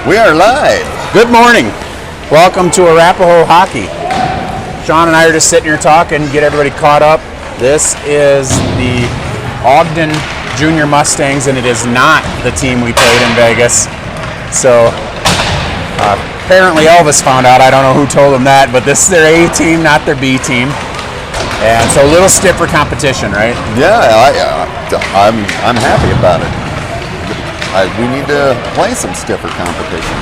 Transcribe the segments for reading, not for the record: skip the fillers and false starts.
We are live. Good morning. Welcome to Arapahoe Hockey. Sean and I are just sitting here talking, get everybody caught up. This is the Ogden Junior Mustangs, and it is not the team we played in Vegas. So apparently Elvis found out. I don't know who told him that, but this is their A team, not their B team. And so a little stiffer competition, right? Yeah, I'm happy about it. We need to play some stiffer competition.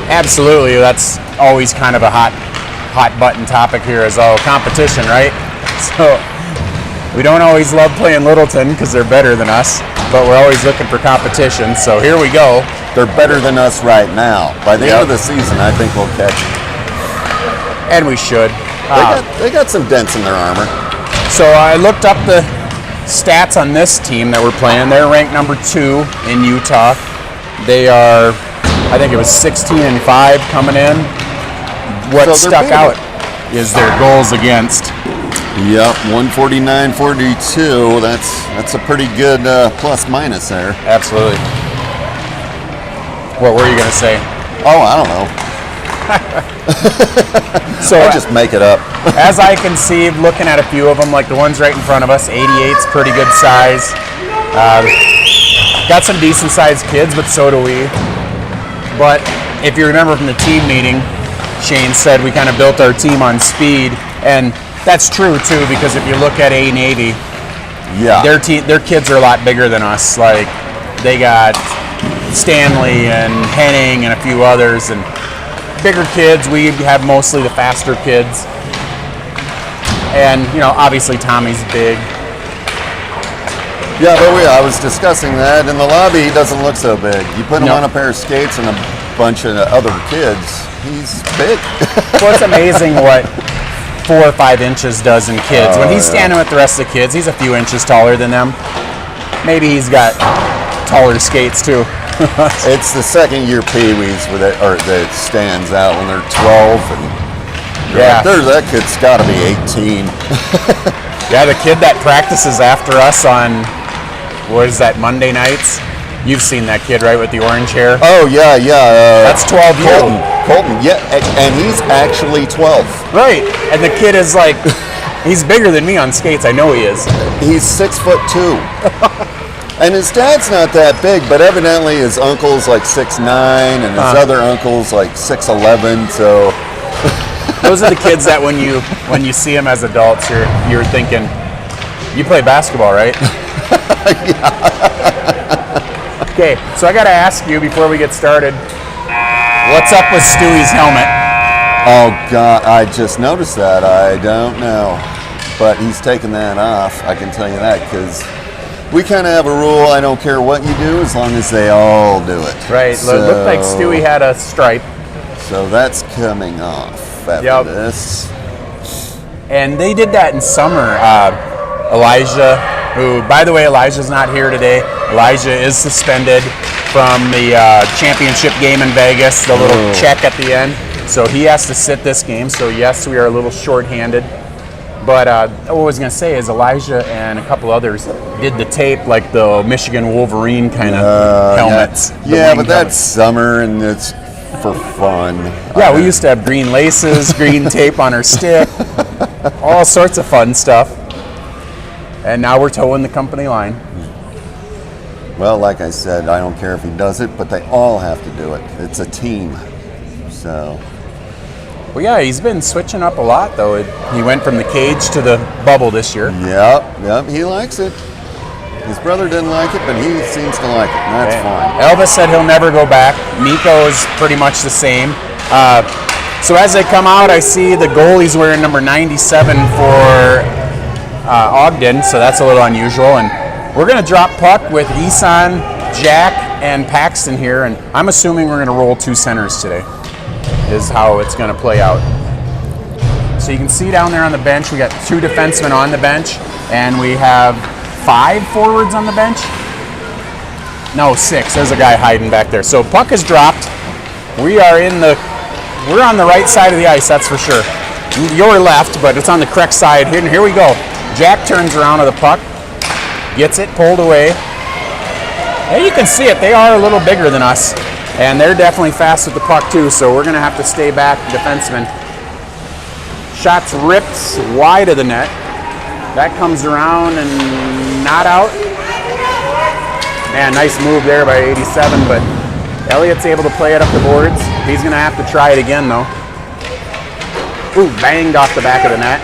Absolutely. That's always kind of a hot button topic here is competition, right? So we don't always love playing Littleton because they're better than us, but we're always looking for competition. So here we go. They're better than us right now. By the end of the season, I think we'll catch them. And we should. They got some dents in their armor. So I looked up the stats on this team that we're playing. They're ranked number 2 in Utah. They are, I think it was 16-5 coming in. What stuck out is their goals against. Yep, 149-42. That's a pretty good plus minus there. Absolutely. What were you going to say? Oh, I don't know. So I just make it up. As I conceived, looking at a few of them, like the ones right in front of us, 88's pretty good size. Got some decent sized kids, but so do we. But if you remember from the team meeting, Shane said we kind of built our team on speed, and that's true too, because if you look at A Navy, their kids are a lot bigger than us. Like they got Stanley and Henning and a few others, and bigger kids. We have mostly the faster kids, and obviously Tommy's big. Yeah, but I was discussing that in the lobby. He doesn't look so big. You put him on a pair of skates and a bunch of other kids, he's big. Well, it's amazing what 4 or 5 inches does in kids. When he's standing with the rest of the kids, he's a few inches taller than them. Maybe he's got taller skates too. It's the second year Pee-wees that stands out when they're 12. And that kid's got to be 18. Yeah, the kid that practices after us on, what is that, Monday nights? You've seen that kid, right, with the orange hair? Oh, yeah. That's 12 years old. Colton, yeah, and he's actually 12. Right, and the kid is like, he's bigger than me on skates. I know he is. He's 6'2". And his dad's not that big, but evidently his uncle's like 6'9", and his other uncle's like 6'11", so... Those are the kids that when you see them as adults, you're thinking, you play basketball, right? Okay, so I got to ask you before we get started, what's up with Stewie's helmet? Oh, God, I just noticed that. I don't know. But he's taking that off, I can tell you that, because... we kind of have a rule, I don't care what you do as long as they all do it. Right, so, it looked like Stewie had a stripe. So that's coming off after this. And they did that in summer. Elijah, who, by the way, Elijah's not here today. Elijah is suspended from the championship game in Vegas, the little check at the end. So he has to sit this game. So yes, we are a little short-handed. But what I was going to say is Elijah and a couple others did the tape like the Michigan Wolverine kind of helmets. Yeah, but that's summer and it's for fun. Yeah, we used to have green laces, green tape on our stick, all sorts of fun stuff. And now we're towing the company line. Well, like I said, I don't care if he does it, but they all have to do it. It's a team. So... well, yeah, he's been switching up a lot, though. He went from the cage to the bubble this year. Yep, he likes it. His brother didn't like it, but he seems to like it, and that's fine. Elvis said he'll never go back. Nico is pretty much the same. So as they come out, I see the goalie's wearing number 97 for Ogden, so that's a little unusual. And we're going to drop puck with Isan, Jack, and Paxton here, and I'm assuming we're going to roll 2 centers today. Is how it's going to play out. So you can see down there on the bench, we got 2 defensemen on the bench, and we have 5 forwards on the bench. No, 6. There's a guy hiding back there. So puck is dropped. We're on the right side of the ice, that's for sure. Your left, but it's on the correct side. Here we go. Jack turns around to the puck, gets it pulled away. There you can see it. They are a little bigger than us. And they're definitely fast with the puck too, so we're going to have to stay back, defenseman. Shots ripped wide of the net. That comes around and not out. Man, nice move there by 87, but Elliott's able to play it up the boards. He's going to have to try it again, though. Ooh, banged off the back of the net.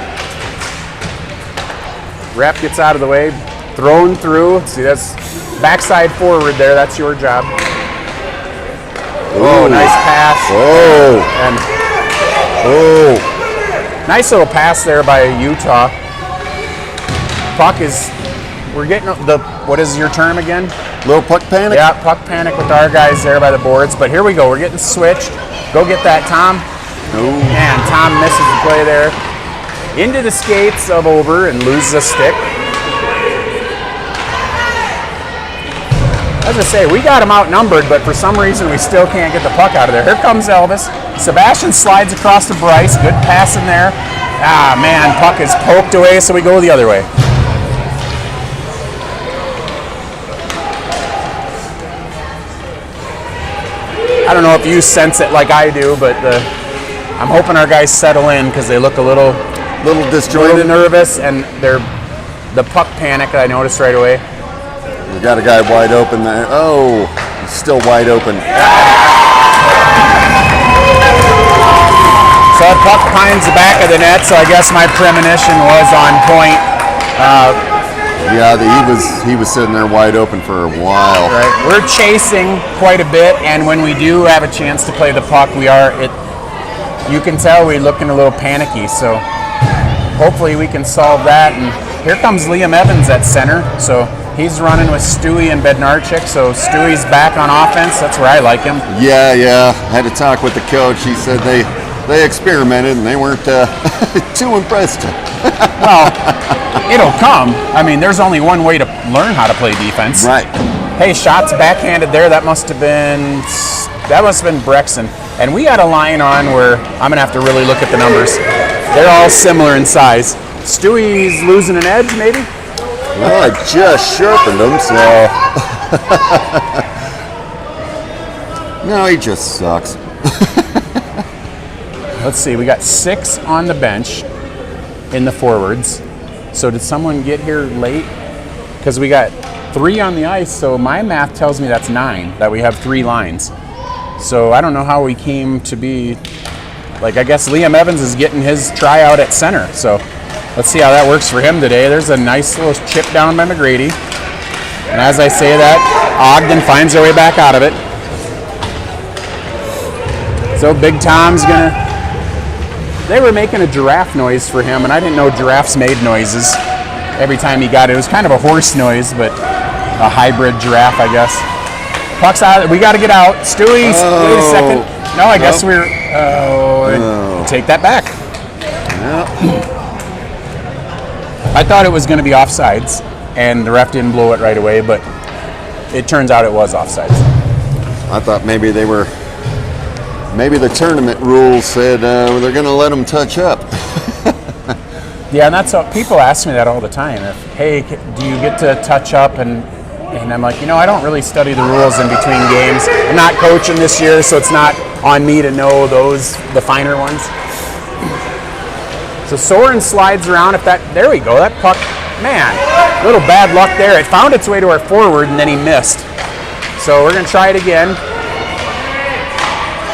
Rep gets out of the way. Thrown through. See, that's backside forward there. That's your job. Oh, nice pass. Oh. And Oh. nice little pass there by Utah. Puck is, we're getting the, what is your term again? Little puck panic? Yeah, puck panic with our guys there by the boards. But here we go. We're getting switched. Go get that, Tom. Oh. And Tom misses the play there. Into the skates of over and loses a stick. As I say, we got him outnumbered, but for some reason we still can't get the puck out of there. Here comes Elvis. Sebastian slides across to Bryce. Good pass in there. Ah, man, puck is poked away, so we go the other way. I don't know if you sense it like I do, but I'm hoping our guys settle in because they look a little disjointed, nervous, and they're the puck panic I noticed right away. We got a guy wide open there. Oh, he's still wide open. So that puck finds the back of the net, so I guess my premonition was on point. Yeah, he was sitting there wide open for a while. Right. We're chasing quite a bit, and when we do have a chance to play the puck, you can tell we're looking a little panicky, so hopefully we can solve that. And here comes Liam Evans at center, so he's running with Stewie and Bednarchik, so Stewie's back on offense. That's where I like him. Yeah. Had to talk with the coach. He said they experimented and they weren't too impressed. Well, it'll come. I mean, there's only one way to learn how to play defense. Right. Hey, shots backhanded there. That must have been Brexton. And we had a line on where I'm going to have to really look at the numbers. They're all similar in size. Stewie's losing an edge, maybe? Well, I just sharpened him, so... No, he just sucks. Let's see, we got 6 on the bench in the forwards. So did someone get here late? Because we got 3 on the ice, so my math tells me that's 9, that we have 3 lines. So I don't know how we came to be, I guess Liam Evans is getting his tryout at center. So let's see how that works for him today. There's a nice little chip down by McGrady. And as I say that, Ogden finds their way back out of it. So Big Tom's gonna... They were making a giraffe noise for him, and I didn't know giraffes made noises every time he got it. It was kind of a horse noise, but a hybrid giraffe, I guess. Puck's out. We got to get out. Stewie, wait a second. No, I guess we're... Take that back. I thought it was going to be offsides, and the ref didn't blow it right away, but it turns out it was offsides. I thought maybe the tournament rules said they're going to let them touch up. Yeah, and that's how people ask me that all the time. Hey, do you get to touch up? And I'm like, I don't really study the rules in between games. I'm not coaching this year, so it's not on me to know the finer ones. So Soren slides around. There we go. That puck, man, little bad luck there. It found its way to our forward, and then he missed. So we're going to try it again.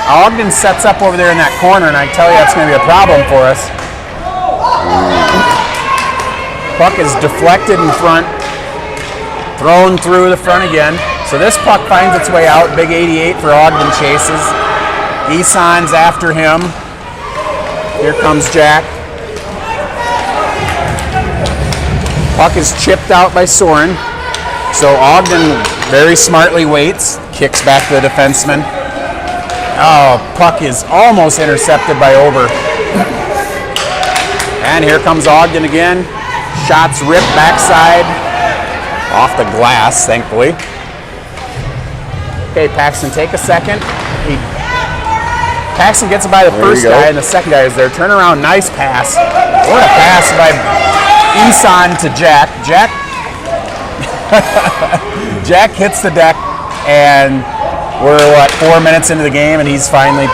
Ogden sets up over there in that corner, and I tell you that's going to be a problem for us. Puck is deflected in front, thrown through the front again. So this puck finds its way out. Big 88 for Ogden chases. Eson's after him. Here comes Jack. Puck is chipped out by Soren. So Ogden very smartly waits, kicks back to the defenseman. Oh, puck is almost intercepted by Ober. And here comes Ogden again. Shots ripped backside. Off the glass, thankfully. Okay, Paxton, take a second. Paxton gets it by the first guy, and the second guy is there. Turn around, nice pass. What a pass by Eson to Jack. Jack hits the deck, and We're 4 minutes into the game, and he's finally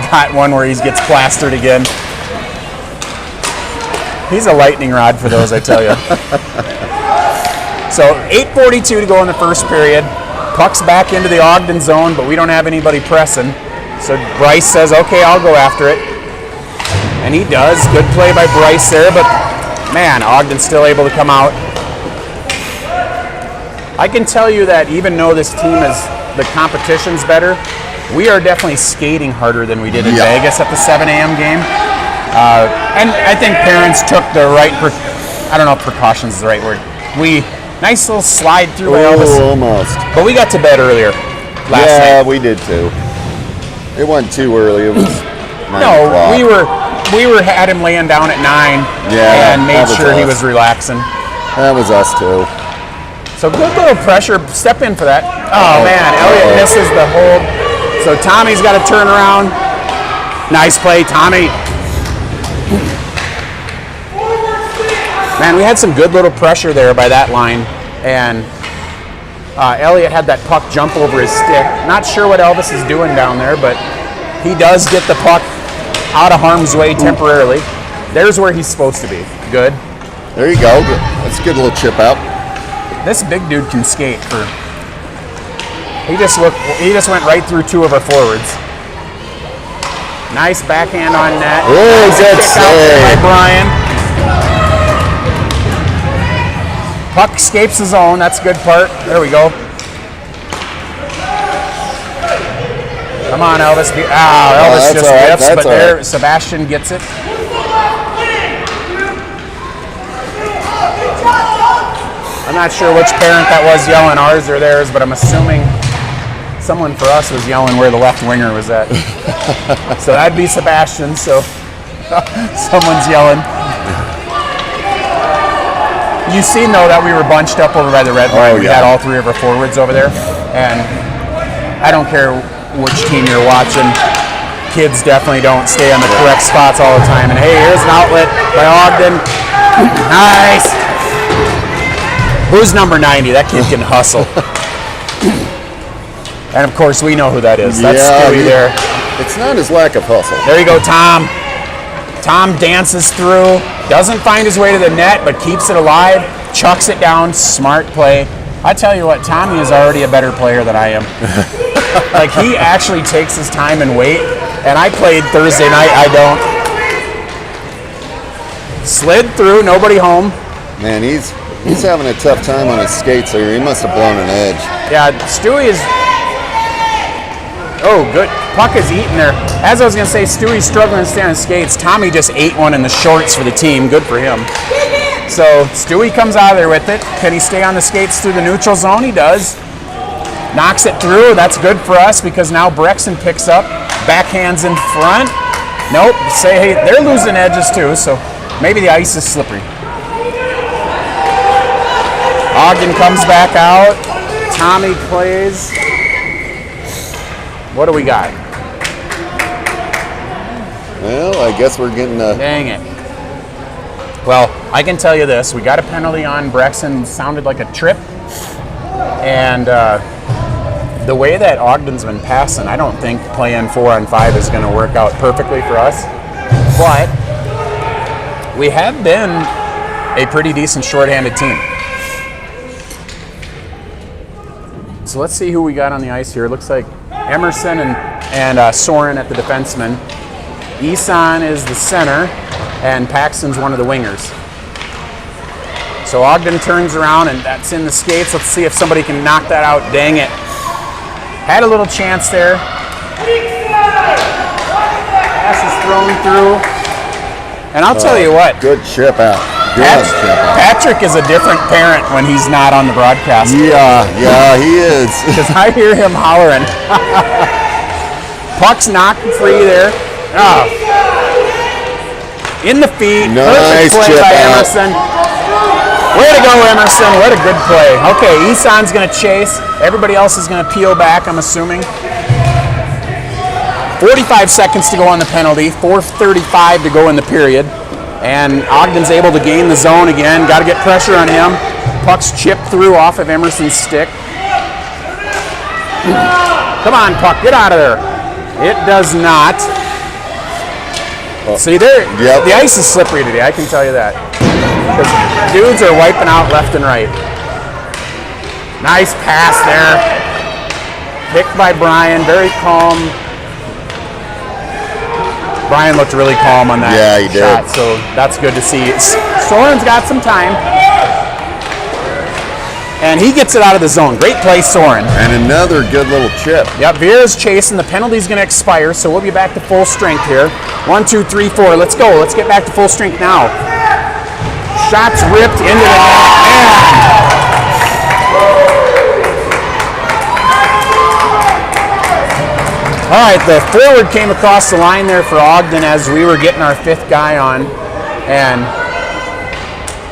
got one where he gets plastered again. He's a lightning rod for those, I tell you. So 8:42 to go in the first period. Puck's back into the Ogden zone, but we don't have anybody pressing. So Bryce says, okay, I'll go after it. And he does. Good play by Bryce there, but man, Ogden's still able to come out. I can tell you that even though this team is, the competition's better, we are definitely skating harder than we did in Vegas at the 7 a.m. game. And I think parents took the right, I don't know if precautions is the right word. Nice little slide through Elvis. Almost. But we got to bed earlier last night. Yeah, we did too. It wasn't too early. It was 9 No, o'clock. we had him laying down at 9 and made sure he was relaxing. That was us too. So good little pressure. Step in for that. Oh man, Elliott misses the hold. So Tommy's got to turn around. Nice play, Tommy. Man, we had some good little pressure there by that line, and Elliott had that puck jump over his stick. Not sure what Elvis is doing down there, but he does get the puck out of harm's way temporarily. There's where he's supposed to be. Good. There you go. That's a good little chip out. This big dude can skate. He just went right through two of our forwards. Nice backhand on net. Oh, good save by Brian. Puck escapes the zone. That's a good part. There we go. Come on, Elvis. Elvis just whiffs, but there, Sebastian gets it. I'm not sure which parent that was yelling, ours or theirs, but I'm assuming someone for us was yelling where the left winger was at. So that'd be Sebastian, so someone's yelling. You seen, though, that we were bunched up over by the red line. We had all three of our forwards over there, and I don't care which team you're watching. Kids definitely don't stay on the correct spots all the time. And hey, here's an outlet by Ogden. Nice. Who's number 90? That kid can hustle. And of course, we know who that is. That's Stewie there. It's not his lack of hustle. There you go, Tom. Tom dances through, doesn't find his way to the net, but keeps it alive, chucks it down. Smart play. I tell you what, Tommy is already a better player than I am. Like, he actually takes his time and wait. And I played Thursday night. I don't. Slid through, nobody home. Man, he's having a tough time on his skates here. He must have blown an edge. Yeah, Stewie is... Oh, good. Puck is eating there. As I was going to say, Stewie's struggling to stay on his skates. Tommy just ate one in the shorts for the team. Good for him. So Stewie comes out of there with it. Can he stay on the skates through the neutral zone? He does. Knocks it through. That's good for us because now Brexton picks up. Backhands in front. Nope. Say, hey, they're losing edges too, so maybe the ice is slippery. Ogden comes back out. Tommy plays. What do we got? Well, I guess we're getting a... Dang it. Well, I can tell you this. We got a penalty on Brexton. Sounded like a trip. And the way that Ogden's been passing, I don't think playing 4-on-5 is going to work out perfectly for us. But we have been a pretty decent shorthanded team. So let's see who we got on the ice here. It looks like Emerson and Soren at the defenseman. Isan is the center, and Paxton's one of the wingers. So Ogden turns around, and that's in the skates. Let's see if somebody can knock that out. Dang it. Had a little chance there. Pass is thrown through. And I'll tell you what. Good chip out. Patrick is a different parent when he's not on the broadcast. Yeah, he is. Because I hear him hollering. Puck's knocked free there. Oh. In the feet. Nice perfect play by Emerson. Way to go, Emerson. What a good play. Okay, Isan's going to chase. Everybody else is going to peel back, I'm assuming. 45 seconds to go on the penalty. 4:35 to go in the period. And Ogden's able to gain the zone again. Got to get pressure on him. Puck's chipped through off of Emerson's stick. Come on, puck, get out of there. It does not. See there, the ice is slippery today, I can tell you that. Because dudes are wiping out left and right. Nice pass there. Picked by Brian, very calm. Brian looked really calm on that shot, so that's good to see. Soren's got some time. And he gets it out of the zone. Great play, Soren. And another good little chip. Yep, Vera's chasing. The penalty's going to expire, so we'll be back to full strength here. 1, 2, 3, 4. Let's go. Let's get back to full strength now. Shots ripped into the net. All right, the forward came across the line there for Ogden as we were getting our 5th guy on. And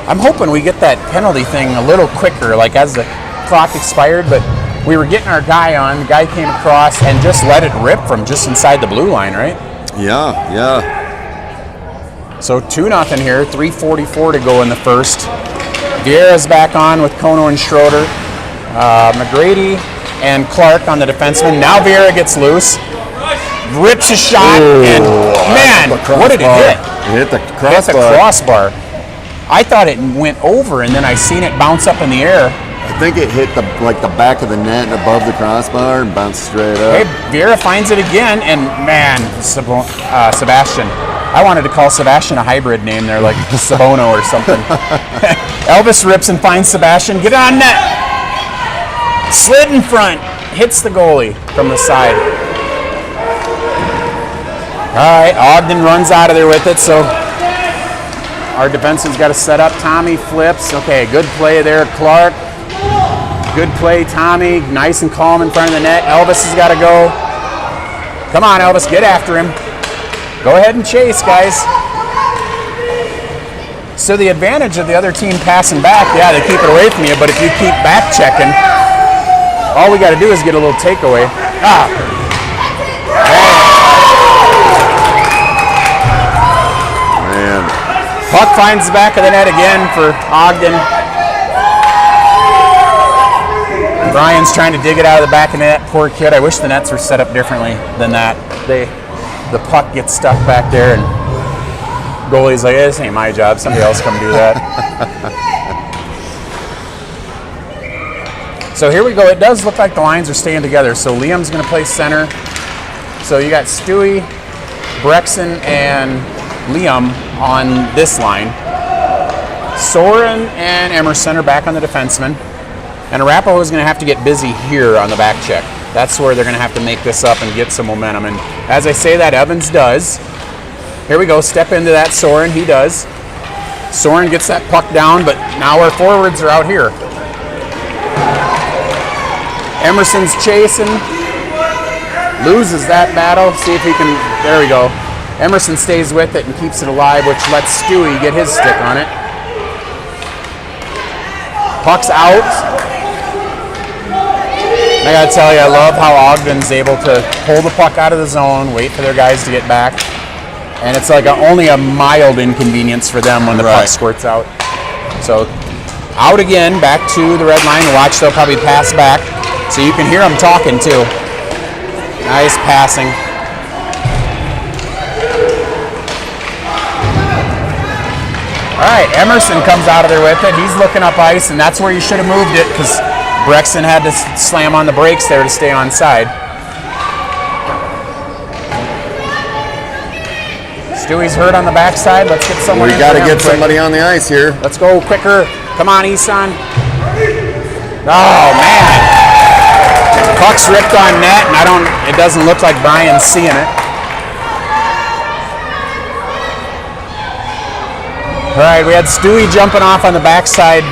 I'm hoping we get that penalty thing a little quicker, like as the clock expired, but we were getting our guy on. The guy came across and just let it rip from just inside the blue line, right? Yeah. So 2-0 here, 3:44 to go in the first. Vieira's back on with Kono and Schroeder. McGrady and Clark on the defenseman. Now Vieira gets loose, rips a shot, and man, what did it hit? It hit the crossbar. Hit the crossbar. I thought it went over, and then I seen it bounce up in the air. I think it hit the back of the net and above the crossbar and bounced straight up. Hey, Vieira finds it again, and man, Sebastian. I wanted to call Sebastian a hybrid name there, like Sabono or something. Elvis rips and finds Sebastian. Get on net. Slid in front. Hits the goalie from the side. All right, Ogden runs out of there with it, so our defenseman's got to set up. Tommy flips. Okay, good play there, Clark. Good play, Tommy. Nice and calm in front of the net. Elvis has got to go. Come on, Elvis, get after him. Go ahead and chase, guys. So the advantage of the other team passing back, yeah, they keep it away from you, but if you keep back checking, all we got to do is get a little takeaway. Man. Puck finds the back of the net again for Ogden. Brian's trying to dig it out of the back of the net. Poor kid. I wish the nets were set up differently than that. The puck gets stuck back there, and goalie's like, this ain't my job. Somebody else come do that. So here we go. It does look like the lines are staying together. So Liam's going to play center. So you got Stewie, Brexon, and Liam on this line. Soren and Emerson are back on the defenseman. And Arapahoe is going to have to get busy here on the back check. That's where they're going to have to make this up and get some momentum. And as I say that, Evans does. Here we go. Step into that, Soren. He does. Soren gets that puck down, but now our forwards are out here. Emerson's chasing. Loses that battle. See if he can. There we go. Emerson stays with it and keeps it alive, which lets Stewie get his stick on it. Puck's out. I gotta tell you, I love how Ogden's able to pull the puck out of the zone, wait for their guys to get back, and it's like only a mild inconvenience for them when the puck squirts out. So out again, back to the red line. Watch, they'll probably pass back, so you can hear them talking too. Nice passing. All right, Emerson comes out of there with it. He's looking up ice, and that's where you should have moved it because Brexon had to slam on the brakes there to stay on side. Stewie's hurt on the backside. Let's get someone. We got to get somebody on the ice here. Let's go quicker. Come on, Isan. Oh man, puck's ripped on net, and it doesn't look like Brian's seeing it. All right, we had Stewie jumping off on the backside.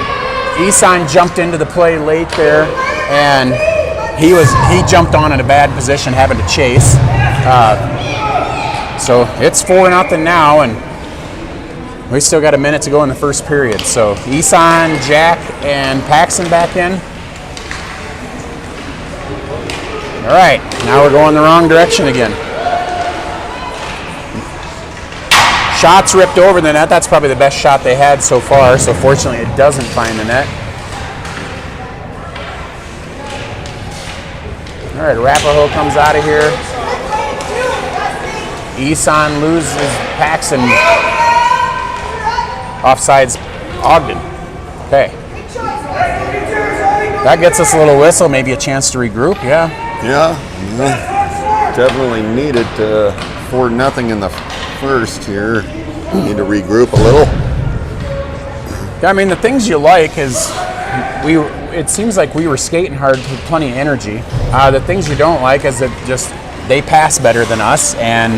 Isan jumped into the play late there, and he jumped on in a bad position, having to chase. So it's 4-0 now, and we still got a minute to go in the first period. So Isan, Jack, and Paxson back in. All right, now we're going the wrong direction again. Shots ripped over the net. That's probably the best shot they had so far. So fortunately, it doesn't find the net. All All right, Arapahoe comes out of here. Isan loses Paxson. Offsides Ogden. Okay. That gets us a little whistle, maybe a chance to regroup, yeah. Yeah. Definitely needed 4-0 in the first here. Need to regroup a little. I mean, the things you like is it seems like we were skating hard with plenty of energy. The things you don't like is that they pass better than us, and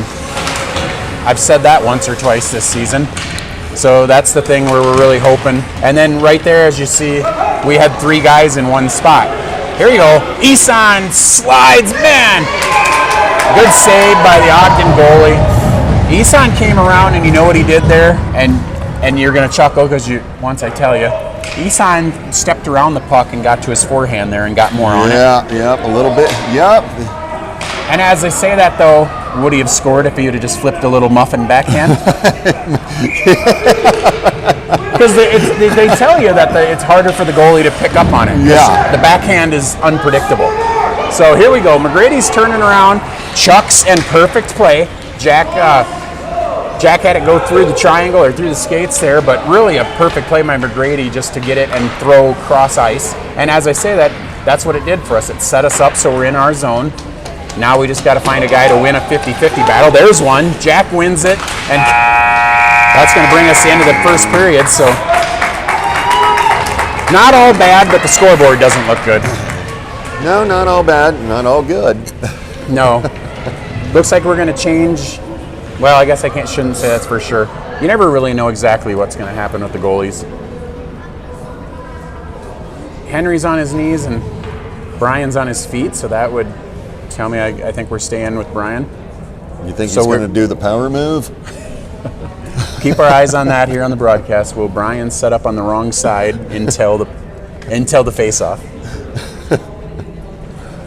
I've said that once or twice this season. So that's the thing where we're really hoping. And then right there, as you see, we had 3 guys in one spot. Here you go. Isan slides, man. Good save by the Ogden goalie. Isan came around, and you know what he did there? And you're going to chuckle because once I tell you, Isan stepped around the puck and got to his forehand there and got more on it. Yeah, a little bit. Yep. And as I say that, though, would he have scored if he would have just flipped a little muffin backhand? Because they tell you that it's harder for the goalie to pick up on it. Yeah. The backhand is unpredictable. So here we go. McGrady's turning around, chucks, and perfect play. Jack had it go through the triangle or through the skates there, but really a perfect play by McGrady just to get it and throw cross ice. And as I say that, that's what it did for us. It set us up so we're in our zone. Now we just got to find a guy to win a 50-50 battle. There's one. Jack wins it, and that's going to bring us to the end of the first period. So not all bad, but the scoreboard doesn't look good. No, not all bad, not all good. No. Looks like we're going to change. Well, I guess shouldn't say that's for sure. You never really know exactly what's going to happen with the goalies. Henry's on his knees and Brian's on his feet, so that would tell me I think we're staying with Brian. You think he's going to do the power move? Keep our eyes on that here on the broadcast. Will Brian set up on the wrong side until the face-off?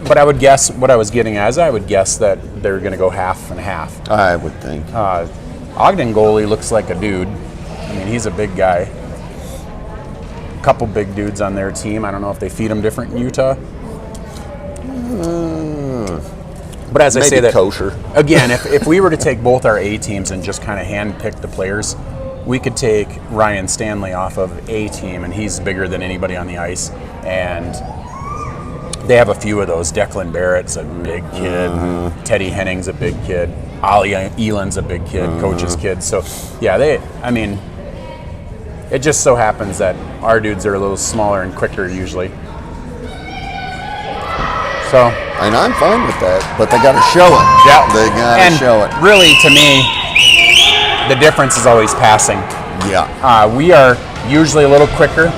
But I would guess what I was getting at is I would guess that they're going to go half and half. I would think. Ogden goalie looks like a dude. I mean, he's a big guy. A couple big dudes on their team. I don't know if they feed them different in Utah. But as I say that, kosher. Again, if we were to take both our A teams and just kind of hand-pick the players, we could take Ryan Stanley off of A team, and he's bigger than anybody on the ice. And they have a few of those. Declan Barrett's a big kid. Mm-hmm. Teddy Henning's a big kid. Ollie Eland's a big kid, coach's kid. So, yeah, it just so happens that our dudes are a little smaller and quicker usually. So, and I'm fine with that, but they got to show it. Yeah, they got to show it. Really, to me, the difference is always passing. Yeah. We are usually a little quicker,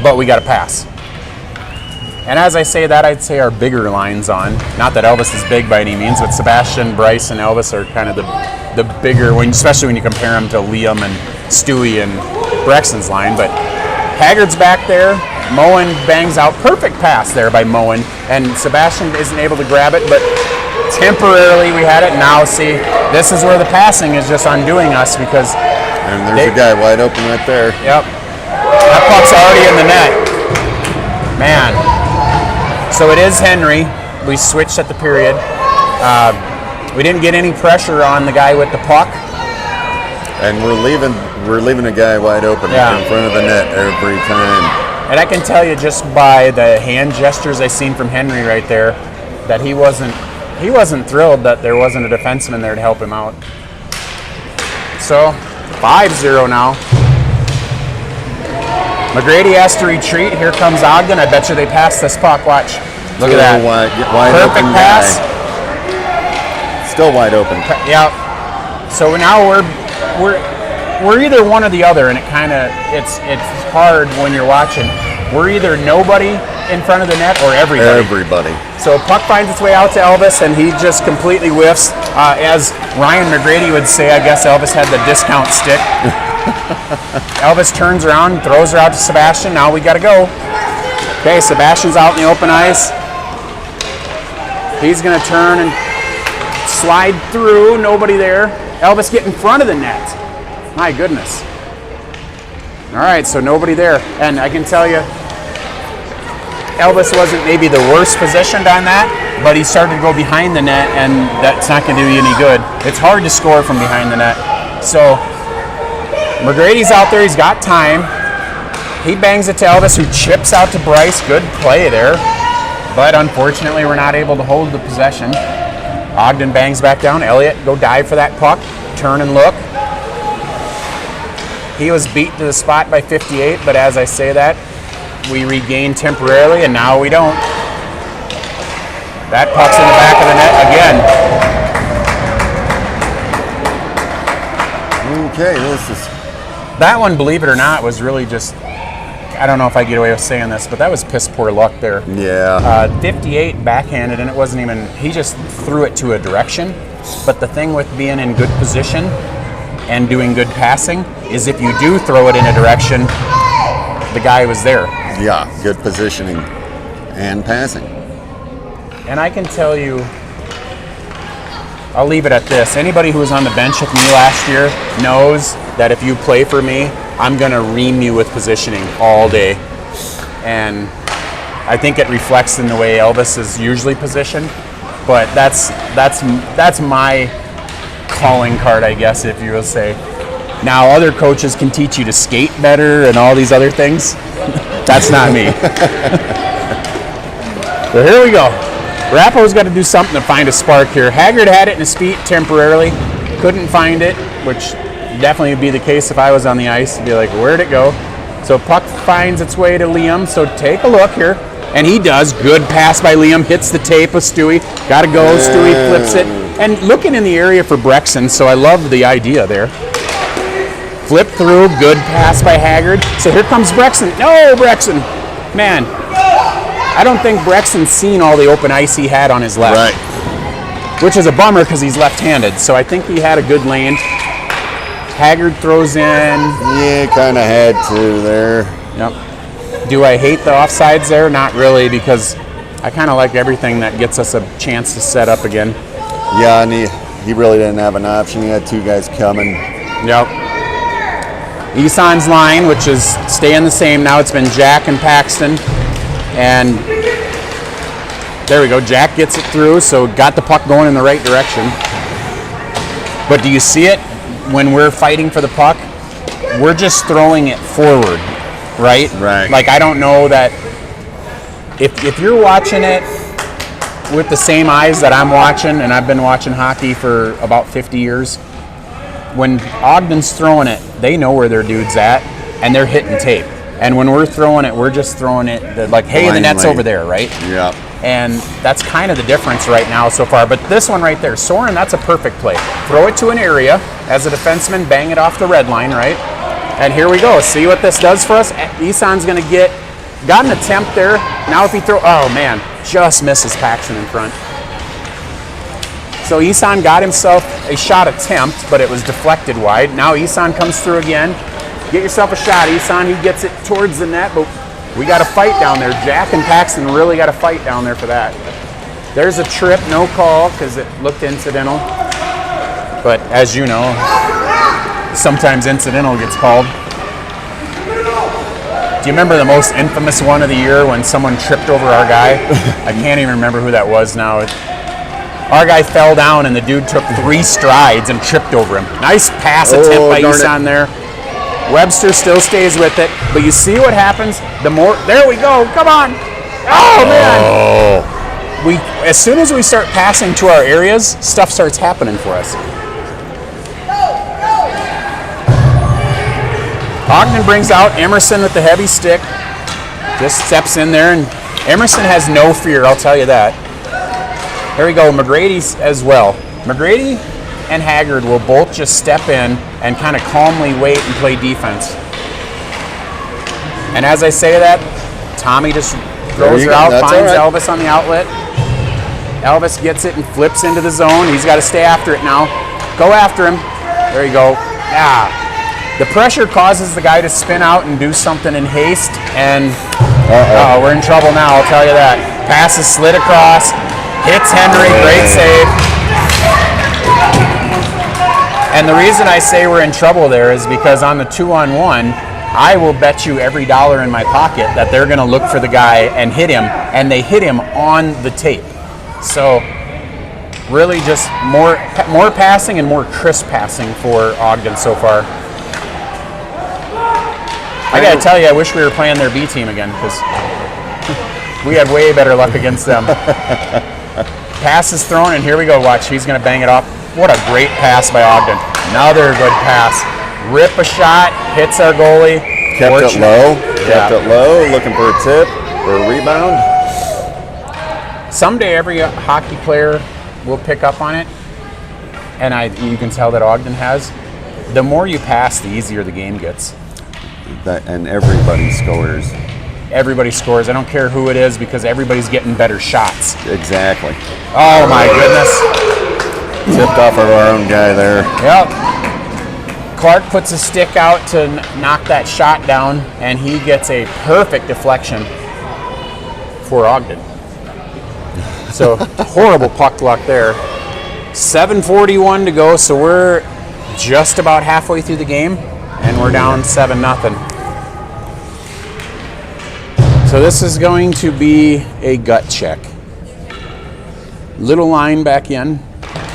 but we got to pass. And as I say that, I'd say our bigger line's on. Not that Elvis is big by any means, but Sebastian, Bryce, and Elvis are kind of the bigger, especially when you compare them to Liam and Stewie and Brexton's line. But Haggard's back there. Moen bangs out. Perfect pass there by Moen. And Sebastian isn't able to grab it, but temporarily we had it. Now, see, this is where the passing is just undoing us because... And there's a guy wide open right there. Yep. That puck's already in the net. Man. So it is Henry. We switched at the period. We didn't get any pressure on the guy with the puck. And we're leaving a guy wide open in front of the net every time. And I can tell you just by the hand gestures I seen from Henry right there that he wasn't thrilled that there wasn't a defenseman there to help him out. So 5-0 now. McGrady has to retreat. Here comes Ogden. I bet you they pass this puck. Watch. Look at that. Wide Perfect open pass. Guy. Still wide open. Yeah. So now we're either one or the other, and it's hard when you're watching. We're either nobody in front of the net or everybody. So puck finds its way out to Elvis, and he just completely whiffs. As Ryan McGrady would say, I guess Elvis had the discount stick. Elvis turns around, throws her out to Sebastian. Now we got to go. Okay, Sebastian's out in the open ice. He's going to turn and slide through. Nobody there. Elvis get in front of the net. My goodness. All right, so nobody there. And I can tell you, Elvis wasn't maybe the worst positioned on that, but he started to go behind the net, and that's not going to do you any good. It's hard to score from behind the net. So McGrady's out there. He's got time. He bangs it to Elvis, who chips out to Bryce. Good play there. But unfortunately, we're not able to hold the possession. Ogden bangs back down. Elliott, go dive for that puck. Turn and look. He was beat to the spot by 58, but as I say that, we regain temporarily, and now we don't. That puck's in the back of the net again. Okay, this is... That one, believe it or not, was really just, I don't know if I get away with saying this, but that was piss poor luck there. Yeah. 58 backhanded, and it wasn't even, he just threw it to a direction. But the thing with being in good position and doing good passing is if you do throw it in a direction, the guy was there. Yeah, good positioning and passing. And I can tell you, I'll leave it at this. Anybody who was on the bench with me last year knows that if you play for me, I'm going to ream you with positioning all day. And I think it reflects in the way Elvis is usually positioned. But that's my calling card, I guess, if you will say. Now, other coaches can teach you to skate better and all these other things. That's not me. So here we go. Arapahoe's got to do something to find a spark here. Haggard had it in his feet temporarily. Couldn't find it, which definitely would be the case if I was on the ice. I'd be like, where'd it go? So puck finds its way to Liam. So take a look here. And he does. Good pass by Liam. Hits the tape of Stewie. Got to go. Stewie flips it. And looking in the area for Brexton, so I love the idea there. Flip through. Good pass by Haggard. So here comes Brexton. No, Brexton. Man, I don't think Brexton's seen all the open ice he had on his left. Right. Which is a bummer because he's left-handed. So I think he had a good lane. Haggard throws in. Yeah, kind of had to there. Yep. Do I hate the offsides there? Not really, because I kind of like everything that gets us a chance to set up again. Yeah, and he really didn't have an option. He had two guys coming. Yep. Isan's line, which is staying the same now. It's been Jack and Paxton. And there we go. Jack gets it through, so got the puck going in the right direction. But do you see it? When we're fighting for the puck, we're just throwing it forward. Right? Right. Like, I don't know that if you're watching it with the same eyes that I'm watching, and I've been watching hockey for about 50 years, when Ogden's throwing it, they know where their dude's at, and they're hitting tape. And when we're throwing it, we're just throwing it like, hey, the net's over there, right? Yeah. And that's kind of the difference right now so far. But this one right there, Soren, that's a perfect play. Throw it to an area. As a defenseman, bang it off the red line, right? And here we go. See what this does for us? Isan's going to got an attempt there. Now if he oh man, just misses Paxton in front. So Isan got himself a shot attempt, but it was deflected wide. Now Isan comes through again. Get yourself a shot, Isan. He gets it towards the net, but we got to fight down there. Jack and Paxton really got to fight down there for that. There's a trip, no call, because it looked incidental. But as you know, sometimes incidental gets called. Do you remember the most infamous one of the year when someone tripped over our guy? I can't even remember who that was now. Our guy fell down and the dude took 3 strides and tripped over him. Nice pass attempt by Isan there. Webster still stays with it, but you see what happens? There we go, come on. Oh man. As soon as we start passing to our areas, stuff starts happening for us. Ogden brings out Emerson with the heavy stick. Just steps in there, and Emerson has no fear, I'll tell you that. Here we go, McGrady's as well. McGrady and Haggard will both just step in and kind of calmly wait and play defense. And as I say that, Tommy just throws her out, finds Elvis on the outlet. Elvis gets it and flips into the zone. He's got to stay after it now. Go after him. There you go. The pressure causes the guy to spin out and do something in haste, and we're in trouble now, I'll tell you that. Pass is slid across, hits Henry, great save. And the reason I say we're in trouble there is because on the 2-on-1, I will bet you every dollar in my pocket that they're going to look for the guy and hit him, and they hit him on the tape. So really just more passing and more crisp passing for Ogden so far. I got to tell you, I wish we were playing their B team again, because we had way better luck against them. Pass is thrown, and here we go. Watch, he's going to bang it off. What a great pass by Ogden. Another good pass. Rip a shot, hits our goalie. Kept it low, looking for a tip or a rebound. Someday every hockey player will pick up on it, and you can tell that Ogden has. The more you pass, the easier the game gets. And everybody scores. Everybody scores. I don't care who it is, because everybody's getting better shots. Exactly. Oh my goodness. Tipped off of our own guy there. Yep. Clark puts a stick out to knock that shot down, and he gets a perfect deflection for Ogden. So horrible puck luck there. 7:41 to go, so we're just about halfway through the game, and we're down 7-0. So this is going to be a gut check. Little line back in.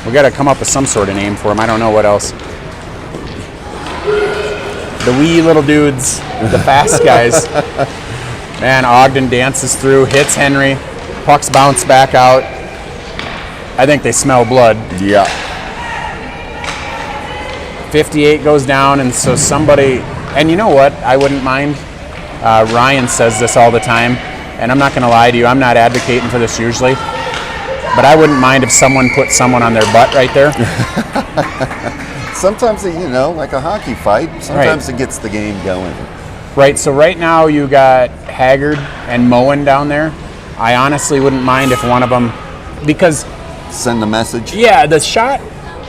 We got to come up with some sort of name for him. I don't know what else. The wee little dudes, the fast guys. Man, Ogden dances through, hits Henry, pucks bounce back out. I think they smell blood. Yeah. 58 goes down, and so somebody, and you know what, I wouldn't mind. Ryan says this all the time, and I'm not going to lie to you, I'm not advocating for this usually, but I wouldn't mind if someone put someone on their butt right there. Sometimes, like a hockey fight, sometimes it gets the game going. Right, so right now you got Haggard and Moen down there. I honestly wouldn't mind if one of them, because... Send a message? Yeah, the shot,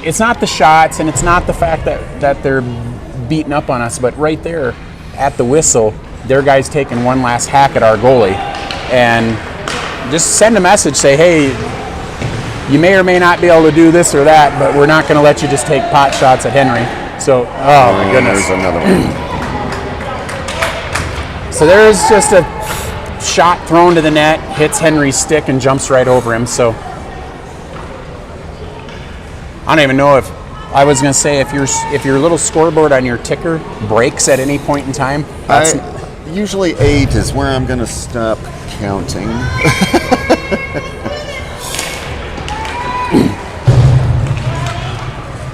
it's not the shots, and it's not the fact that they're beating up on us, but right there at the whistle, their guy's taking one last hack at our goalie. And just send a message, say, hey, you may or may not be able to do this or that, but we're not going to let you just take pot shots at Henry. So, oh my goodness. There's another one. So there's just a shot thrown to the net, hits Henry's stick and jumps right over him. So I don't even know if I was going to say if your little scoreboard on your ticker breaks at any point in time. Usually 8 is where I'm going to stop counting.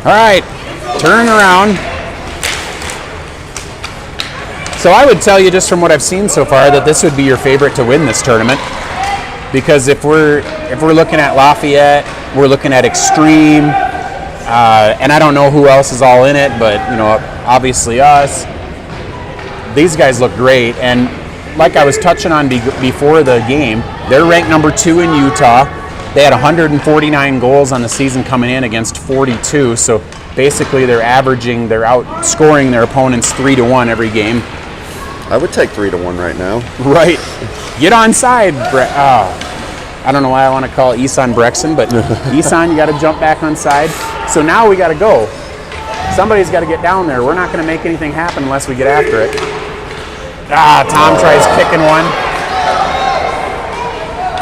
All right, turn around. So I would tell you, just from what I've seen so far, that this would be your favorite to win this tournament, because if we're looking at Lafayette, we're looking at Extreme, and I don't know who else is all in it, but obviously us. These guys look great, and like I was touching on before the game, they're ranked number 2 in Utah. They had 149 goals on the season coming in against 42, so basically they're outscoring their opponents 3-1 every game. I would take 3-1 right now. Right. Get on side, I don't know why I want to call Isan Brexon, but Isan, you got to jump back on side. So now we got to go. Somebody's got to get down there. We're not going to make anything happen unless we get after it. Tom tries kicking one.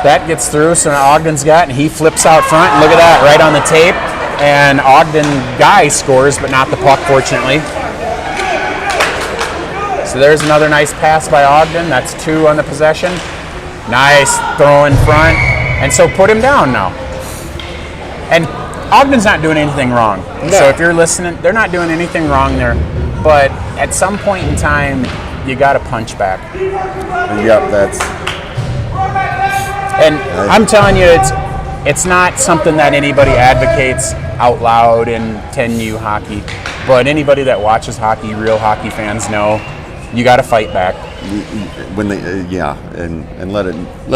That gets through, so now Ogden's got, and he flips out front, and look at that, right on the tape. And Ogden guy scores, but not the puck, fortunately. So there's another nice pass by Ogden. That's 2 on the possession. Nice throw in front. And so put him down now. And Ogden's not doing anything wrong. No. So if you're listening, they're not doing anything wrong there. But at some point in time, you got to punch back. Yep, that's... And I'm telling you, it's not something that anybody advocates out loud in 10U hockey. But anybody that watches hockey, real hockey fans know, you got to fight back. When they, and let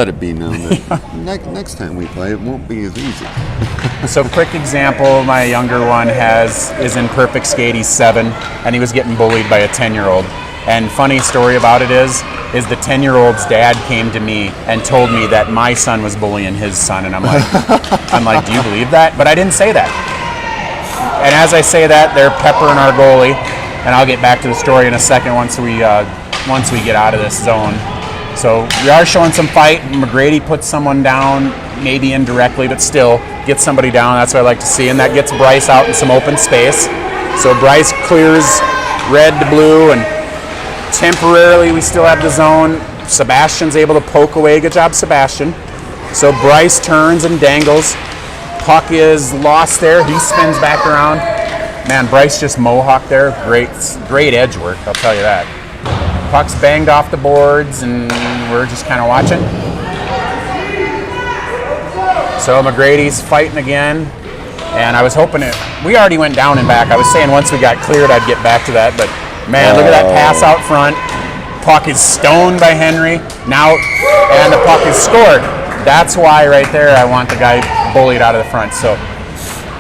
it be known that next time we play, it won't be as easy. So, quick example, my younger one is in perfect skate. He's 7, and he was getting bullied by a 10-year-old. And funny story about it is the 10-year-old's dad came to me and told me that my son was bullying his son, and I'm like, do you believe that? But I didn't say that. And as I say that, they're peppering our goalie. and I'll get back to the story in a second once we get out of this zone. So we are showing some fight. McGrady puts someone down, maybe indirectly, but still gets somebody down. That's what I like to see, and that gets Bryce out in some open space. So Bryce clears red to blue, and temporarily we still have the zone. Sebastian's able to poke away. Good job, Sebastian. So Bryce turns and dangles. Puck is lost there. He spins back around. Man, Bryce just mohawked there. Great edge work, I'll tell you that. Puck's banged off the boards, and we're just kind of watching. So McGrady's fighting again, and I was hoping we already went down and back. I was saying once we got cleared, I'd get back to that, but man, look at that pass out front. Puck is stoned by Henry now, and the puck is scored. That's why right there I want the guy bullied out of the front. So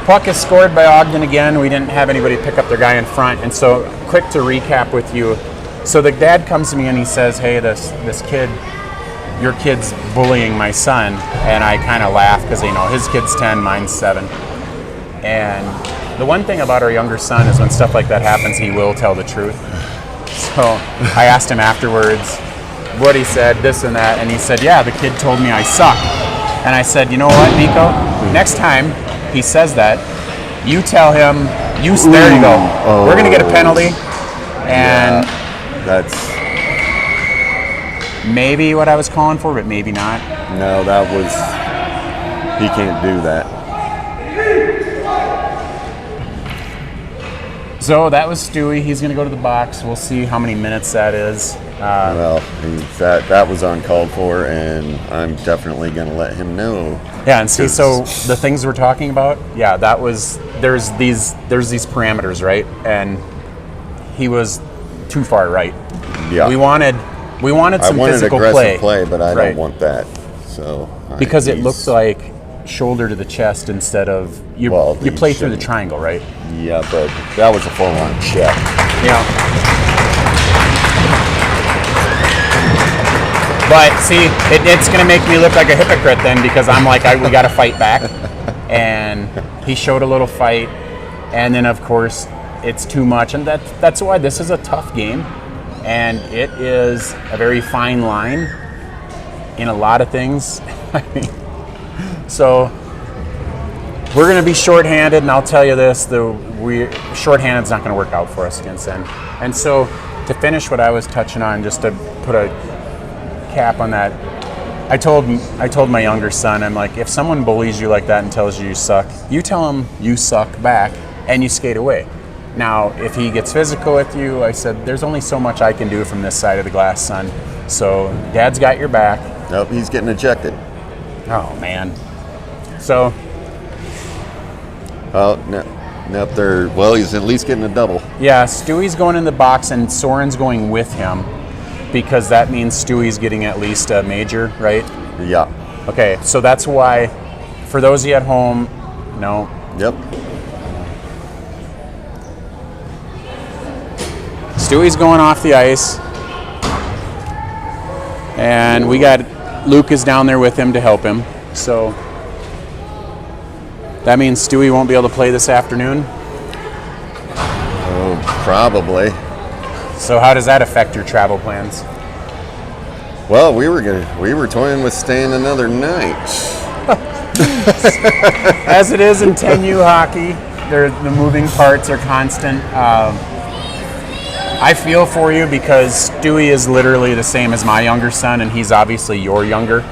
puck is scored by Ogden again. We didn't have anybody pick up their guy in front, and so quick to recap with you. So the dad comes to me and he says, hey, this kid, your kid's bullying my son. And I kind of laugh because, his kid's 10, mine's 7. And the one thing about our younger son is when stuff like that happens, he will tell the truth. So I asked him afterwards what he said, this and that. And he said, yeah, the kid told me I suck. And I said, you know what, Nico? Next time he says that, you tell him, there you go. We're going to get a penalty. And... yeah. That's maybe what I was calling for, but maybe not. No, he can't do that. So that was Stewie. He's going to go to the box. We'll see how many minutes that is. That was uncalled for, and I'm definitely going to let him know. Yeah, and see, so the things we're talking about, yeah, that was, there's these parameters, right? And he was too far right. Yeah. We wanted some physical aggressive play, but I don't want that. So because it looked like shoulder to the chest instead of you play through the triangle, right? Yeah, but that was a full-on check. Yeah. But see, it's going to make me look like a hypocrite then, because I'm like, we got to fight back, and he showed a little fight, and then of course it's too much, and that's why this is a tough game, and it is a very fine line in a lot of things. So we're going to be shorthanded, and I'll tell you this: shorthanded is not going to work out for us against them. And so to finish what I was touching on, just to put a cap on that, I told my younger son, I'm like, if someone bullies you like that and tells you suck, you tell them you suck back, and you skate away. Now, if he gets physical with you, I said, there's only so much I can do from this side of the glass, son. So, Dad's got your back. Nope, he's getting ejected. Oh, man. So. Oh, no, he's at least getting a double. Yeah, Stewie's going in the box, and Soren's going with him, because that means Stewie's getting at least a major, right? Yeah. Okay, so that's why, for those of you at home, no. Yep. Stewie's going off the ice, and we got Luke is down there with him to help him. So that means Stewie won't be able to play this afternoon? Oh, probably. So how does that affect your travel plans? Well, we were toying with staying another night. As it is in 10U hockey, the moving parts are constant. I feel for you because Stewie is literally the same as my younger son, and he's obviously your younger.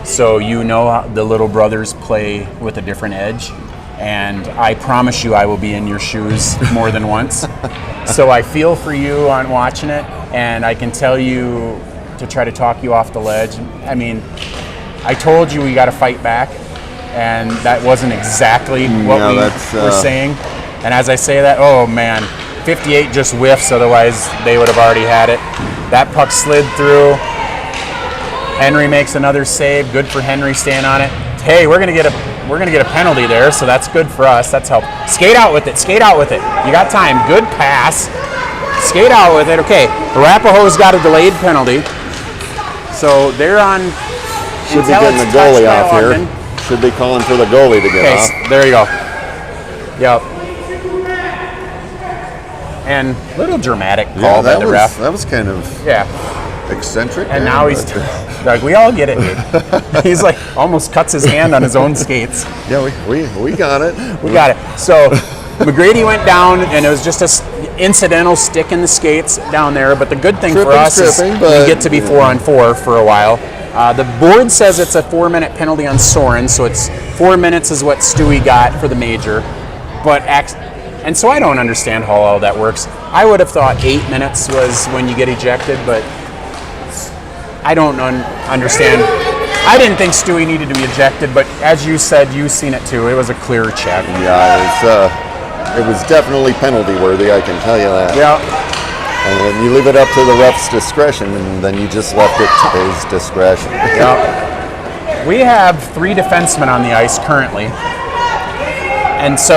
So you know how the little brothers play with a different edge. And I promise you I will be in your shoes more than once. So I feel for you on watching it, and I can tell you to try to talk you off the ledge. I mean, I told you we got to fight back, and that wasn't exactly what we're saying. And as I say that, oh man, 58 just whiffs, otherwise they would have already had it. That puck slid through. Henry makes another save. Good for Henry staying on it. Hey, we're gonna get a penalty there, so that's good for us. That's help. Skate out with it. Skate out with it. You got time. Good pass. Skate out with it. Okay, Arapahoe's got a delayed penalty, so they're on. Should be getting the goalie off here. Should be calling for the goalie to get off. There you go. Yep. And a little dramatic Yeah, call by that the was ref. that was kind of Yeah. eccentric. And yeah, now he's but- like, we all get it, dude. He's like almost cuts his hand on his own skates. yeah, we got it. We got it. So McGrady went down, and it was just a incidental stick in the skates down there. But the good thing for us is we get to be 4-on-4 for a while. The board says it's a 4-minute penalty on Soren, so it's 4 minutes is what Stewie got for the major. And so I don't understand how all that works. I would have thought 8 minutes was when you get ejected, but I don't understand. I didn't think Stewie needed to be ejected, but as you said, you've seen it too. It was a clear check. Yeah, it was definitely penalty worthy. I can tell you that. Yeah. And then you leave it up to the ref's discretion, and then you just left it to his discretion. Yeah. We have 3 defensemen on the ice currently, and so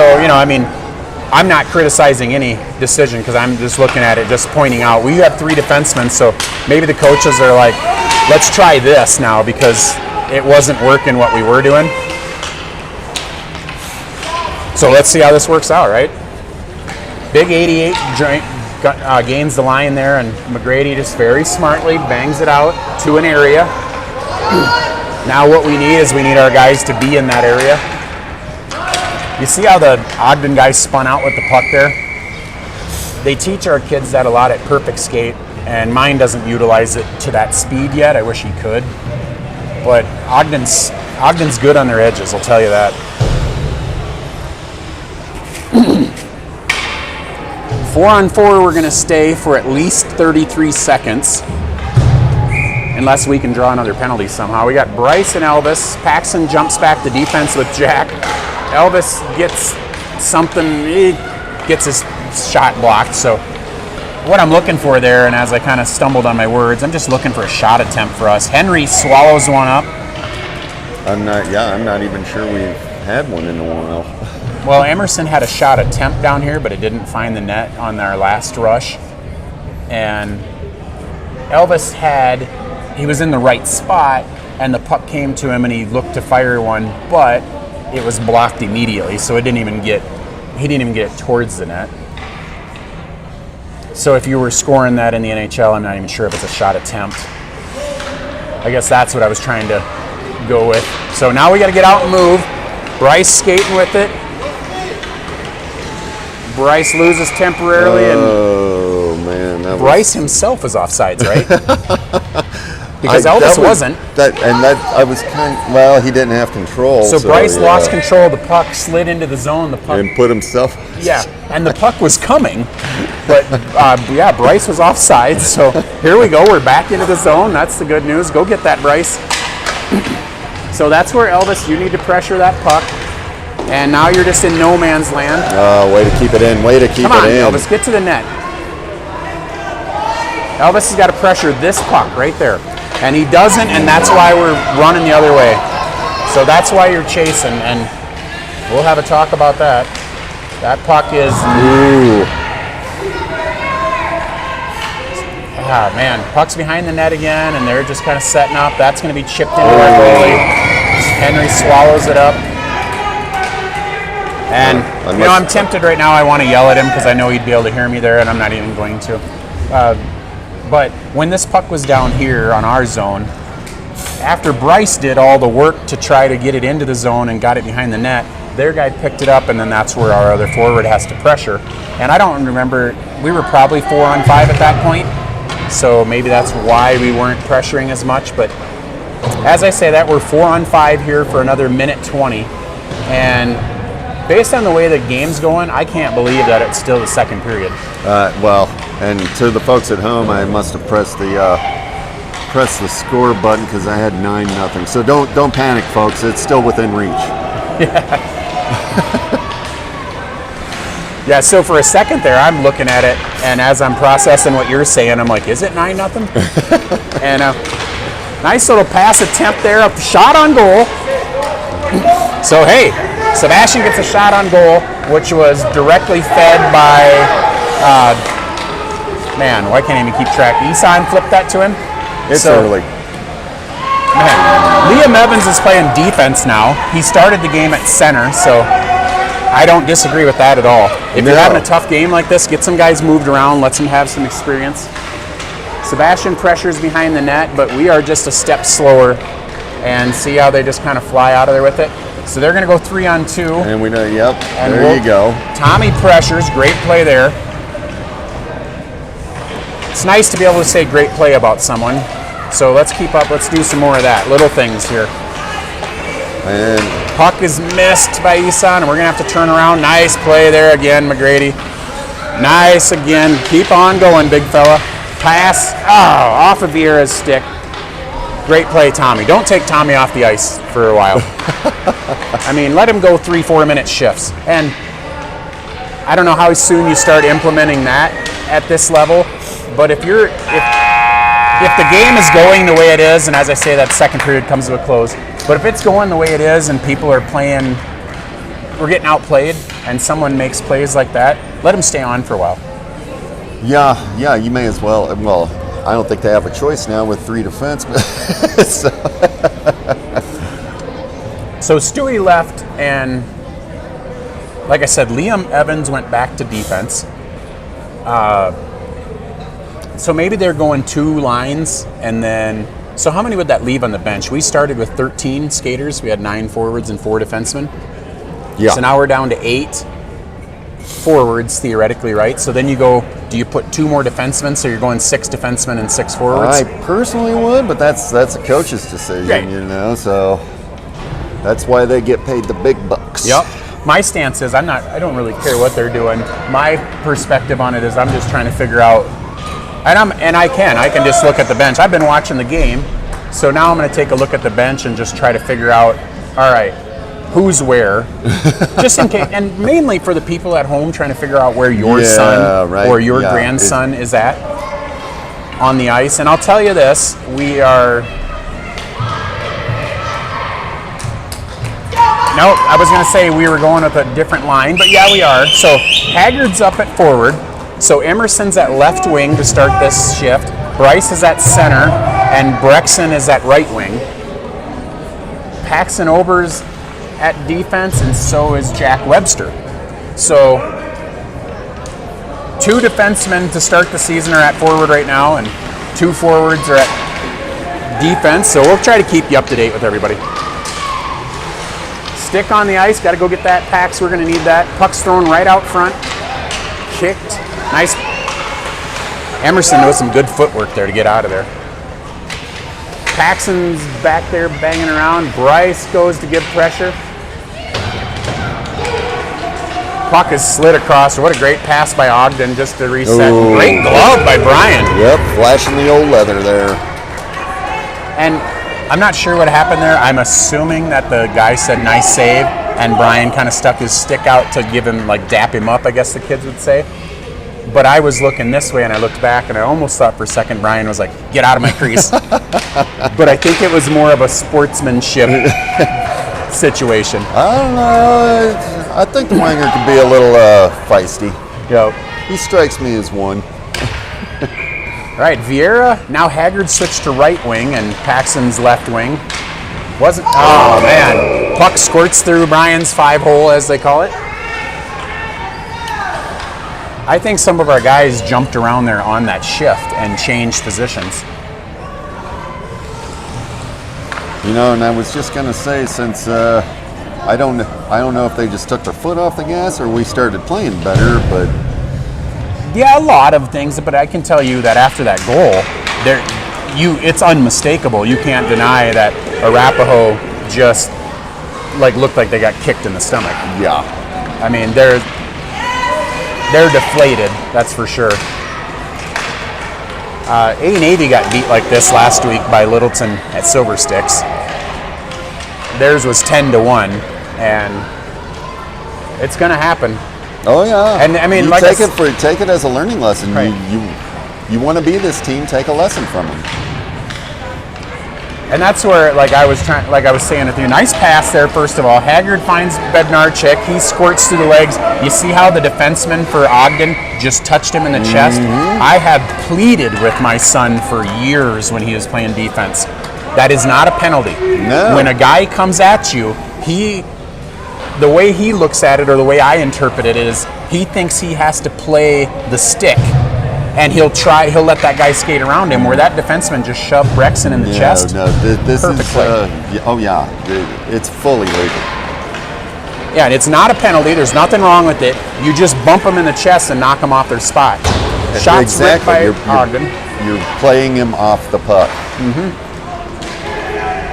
I'm not criticizing any decision because I'm just looking at it, just pointing out. We have 3 defensemen, so maybe the coaches are like, let's try this now because it wasn't working what we were doing. So let's see how this works out, right? Big 88 gains the line there, and McGrady just very smartly bangs it out to an area. Now what we need is our guys to be in that area. You see how the Ogden guys spun out with the puck there? They teach our kids that a lot at Perfect Skate, and mine doesn't utilize it to that speed yet. I wish he could. But Ogden's good on their edges, I'll tell you that. 4-on-4, we're going to stay for at least 33 seconds. Unless we can draw another penalty somehow. We got Bryce and Elvis. Paxson jumps back to defense with Jack. Elvis gets something, he gets his shot blocked. So what I'm looking for there, and as I kind of stumbled on my words, I'm just looking for a shot attempt for us. Henry swallows one up. I'm not even sure we've had one in a while. Well, Emerson had a shot attempt down here, but it didn't find the net on our last rush. And Elvis he was in the right spot, and the puck came to him, and he looked to fire one, but it was blocked immediately, so he didn't even get it towards the net. So if you were scoring that in the NHL, I'm not even sure if it's a shot attempt. I guess that's what I was trying to go with. So now we got to get out and move. Bryce skating with it. Bryce loses temporarily, and man, Bryce himself is offsides, right? Because Elvis wasn't. I was he didn't have control. So Bryce lost control of the puck, slid into the zone. The puck and put himself. Yeah, and the puck was coming, but Bryce was offside. So here we go. We're back into the zone. That's the good news. Go get that, Bryce. So that's where Elvis, you need to pressure that puck. And now you're just in no man's land. Way to keep it in. Way to keep Come on, it in. Elvis, get to the net. Elvis has got to pressure this puck right there. And he doesn't, and that's why we're running the other way. So that's why you're chasing, and we'll have a talk about that. That puck is... Ooh. Ah, man, puck's behind the net again, and they're just kind of setting up. That's going to be chipped into our goalie. Henry swallows it up. And, I'm tempted right now. I want to yell at him because I know he'd be able to hear me there, and I'm not even going to. But when this puck was down here on our zone, after Bryce did all the work to try to get it into the zone and got it behind the net, their guy picked it up, and then that's where our other forward has to pressure. And I don't remember, we were probably 4-on-5 at that point, so maybe that's why we weren't pressuring as much. But as I say that, we're 4-on-5 here for another minute 20. And based on the way the game's going, I can't believe that it's still the second period. And to the folks at home, I must have pressed the score button because I had 9-0. So don't panic, folks. It's still within reach. Yeah. So for a second there, I'm looking at it, and as I'm processing what you're saying, I'm like, is it 9-0? And nice little pass attempt there, a shot on goal. So hey, Sebastian gets a shot on goal, which was directly fed by. Man, why can't I even keep track? Isan flipped that to him. It's early. Man, Liam Evans is playing defense now. He started the game at center, so I don't disagree with that at all. If No. you're having a tough game like this, get some guys moved around, let them have some experience. Sebastian pressures behind the net, but we are just a step slower, and see how they just kind of fly out of there with it. So they're going to go 3-on-2. And we know, yep, And there you go. Tommy pressures, great play there. It's nice to be able to say great play about someone. So let's keep up, let's do some more of that. Little things here. And Puck is missed by Isan, and we're going to have to turn around. Nice play there again, McGrady. Nice again. Keep on going, big fella. Pass, off of Vieira's stick. Great play, Tommy. Don't take Tommy off the ice for a while. I mean, let him go 3-4 minute shifts. And I don't know how soon you start implementing that at this level, but if the game is going the way it is, and as I say, that second period comes to a close, but if it's going the way it is and people are playing, we're getting outplayed, and someone makes plays like that, let him stay on for a while. yeah, you may as well. Well, I don't think they have a choice now with 3 defensemen. So Stewie left, and like I said, Liam Evans went back to defense. So maybe they're going 2 lines, and then, so how many would that leave on the bench? We started with 13 skaters. We had 9 forwards and 4 defensemen. Yeah. So now we're down to 8 forwards, theoretically, right? So then you go, do you put 2 more defensemen, so you're going 6 defensemen and 6 forwards? I personally would, but that's a coach's decision, Right. you know, so that's why they get paid the big bucks. Yep. My stance is I don't really care what they're doing. My perspective on it is I'm just trying to figure out, and I can just look at the bench. I've been watching the game, so now I'm going to take a look at the bench and just try to figure out, all right, who's where, just in case, and mainly for the people at home trying to figure out where your son right. or your Yeah. grandson is at on the ice. And I'll tell you this, we are. No, I was going to say we were going with a different line, but yeah, we are. So Haggard's up at forward. So Emerson's at left wing to start this shift. Bryce is at center, and Brexon is at right wing. Paxton Ober's at defense, and so is Jack Webster. So 2 defensemen to start the season are at forward right now, and 2 forwards are at defense. So we'll try to keep you up to date with everybody. Stick on the ice, got to go get that, Pax. We're going to need that. Puck's thrown right out front. Kicked. Nice. Emerson with some good footwork there to get out of there. Paxton's back there banging around. Bryce goes to give pressure. Puck is slid across. What a great pass by Ogden just to reset. Ooh. Great glove by Brian. Yep, flashing the old leather there. And I'm not sure what happened there. I'm assuming that the guy said nice save, and Brian kind of stuck his stick out to give him, like, dap him up, I guess the kids would say. But I was looking this way, and I looked back, and I almost thought for a second Brian was like, get out of my crease. But I think it was more of a sportsmanship situation. I don't know. I think the winger can be a little feisty. Yep. He strikes me as one. All right, Vieira. Now Haggard switched to right wing, and Paxton's left wing. Oh, man. Puck squirts through Brian's 5-hole, as they call it. I think some of our guys jumped around there on that shift and changed positions. You know, and I was just gonna say, since I don't know if they just took their foot off the gas or we started playing better, but Yeah, a lot of things, but I can tell you that after that goal, it's unmistakable. You can't deny that Arapahoe just looked like they got kicked in the stomach. yeah, I mean, they're deflated, that's for sure. A&Navy got beat like this last week by Littleton at Silver Sticks. Theirs was 10-1, and it's going to happen. oh yeah. And I mean, you like take it as a learning lesson. Right. You want to be this team, take a lesson from them. And that's where, I was saying it to you, nice pass there, first of all. Haggard finds Bednarczyk. He squirts through the legs. You see how the defenseman for Ogden just touched him in the chest? I have pleaded with my son for years when he was playing defense. That is not a penalty. No. When a guy comes at you, the way he looks at it, or the way I interpret it, is he thinks he has to play the stick, and he'll let that guy skate around him, where that defenseman just shoved Brexon in the chest. No, this Perfect is, play. it's fully legal. Yeah, and it's not a penalty. There's nothing wrong with it. You just bump them in the chest and knock them off their spot. Shots ripped by Ogden. You're playing him off the puck.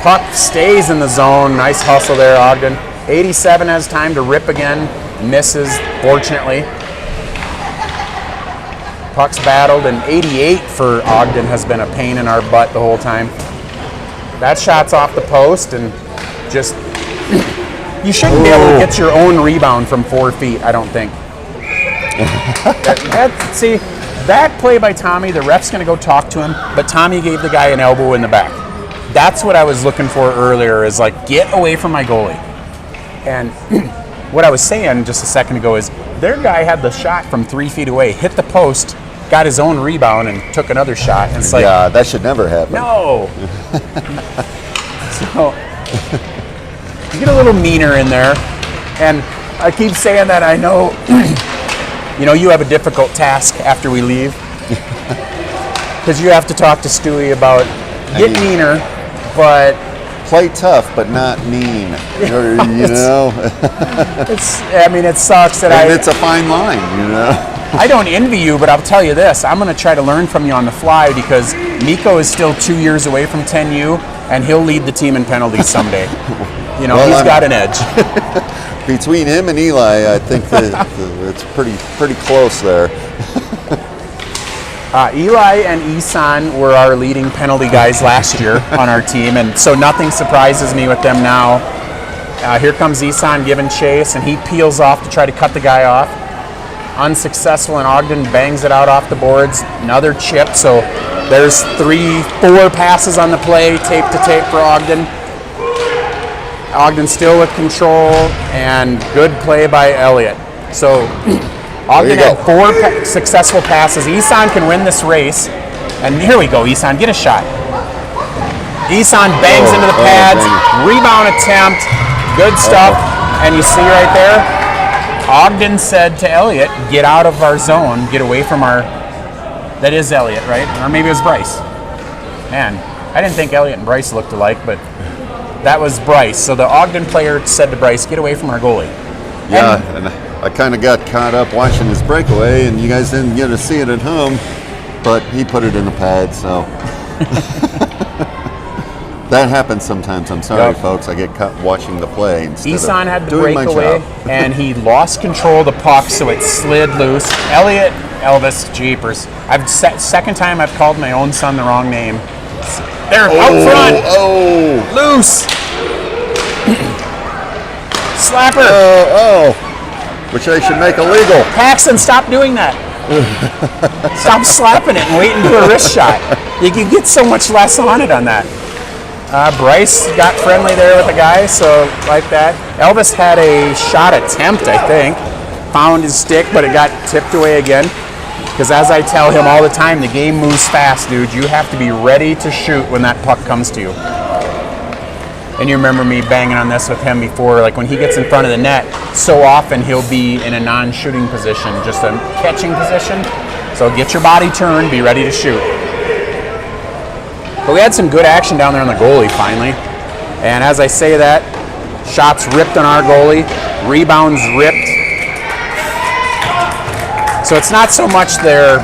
Puck stays in the zone. Nice hustle there, Ogden. 87 has time to rip again. Misses, fortunately. Puck's battled, and 88 for Ogden has been a pain in our butt the whole time. That shot's off the post, and just... You shouldn't be able to get your own rebound from 4 feet, I don't think. See, that play by Tommy, the ref's going to go talk to him, but Tommy gave the guy an elbow in the back. That's what I was looking for earlier, is like, get away from my goalie. And what I was saying just a second ago is their guy had the shot from 3 feet away, hit the post, got his own rebound, and took another shot. And it's like, yeah, that should never happen. No. So... You get a little meaner in there, and I keep saying that. I know, you have a difficult task after we leave, because you have to talk to Stewie about meaner, but play tough, but not mean. It sucks that it's a fine line, I don't envy you, but I'll tell you this: I'm going to try to learn from you on the fly, because Mikko is still 2 years away from 10U, and he'll lead the team in penalties someday. He's got an edge. Between him and Eli, I think that it's pretty close there. Eli and Isan were our leading penalty guys last year on our team, and so nothing surprises me with them now. Here comes Isan giving chase, and he peels off to try to cut the guy off. Unsuccessful, and Ogden bangs it out off the boards. Another chip, so there's 4 passes on the play, tape to tape for Ogden. Ogden still with control, and good play by Elliott. So Ogden had 4 successful passes. Isan can win this race. And here we go, Isan, get a shot. Isan bangs into the pads, rebound attempt, good stuff. And you see right there, Ogden said to Elliott, get out of our zone, get away from our... That is Elliott, right? Or maybe it was Bryce. Man, I didn't think Elliott and Bryce looked alike, but... That was Bryce. So the Ogden player said to Bryce, get away from our goalie. Yeah, and I kind of got caught up watching his breakaway, and you guys didn't get to see it at home, but he put it in the pad, so. That happens sometimes. I'm sorry, folks. I get caught watching the play instead Isan of had the doing my breakaway, job. and he lost control of the puck, so it slid loose. Elliott, Elvis, jeepers. Second time I've called my own son the wrong name. They're out front. Loose. Slapper. Which I should make illegal. Paxton, stop doing that. Stop slapping it and wait and do a wrist shot. You can get so much less on it on that. Bryce got friendly there with the guy, so like that. Elvis had a shot attempt, I think. Found his stick, but it got tipped away again. Because as I tell him all the time, the game moves fast, dude. You have to be ready to shoot when that puck comes to you. And you remember me banging on this with him before, like when he gets in front of the net, so often he'll be in a non-shooting position, just a catching position. So get your body turned, be ready to shoot. But we had some good action down there on the goalie finally. And as I say that, shots ripped on our goalie, rebounds ripped. So it's not so much their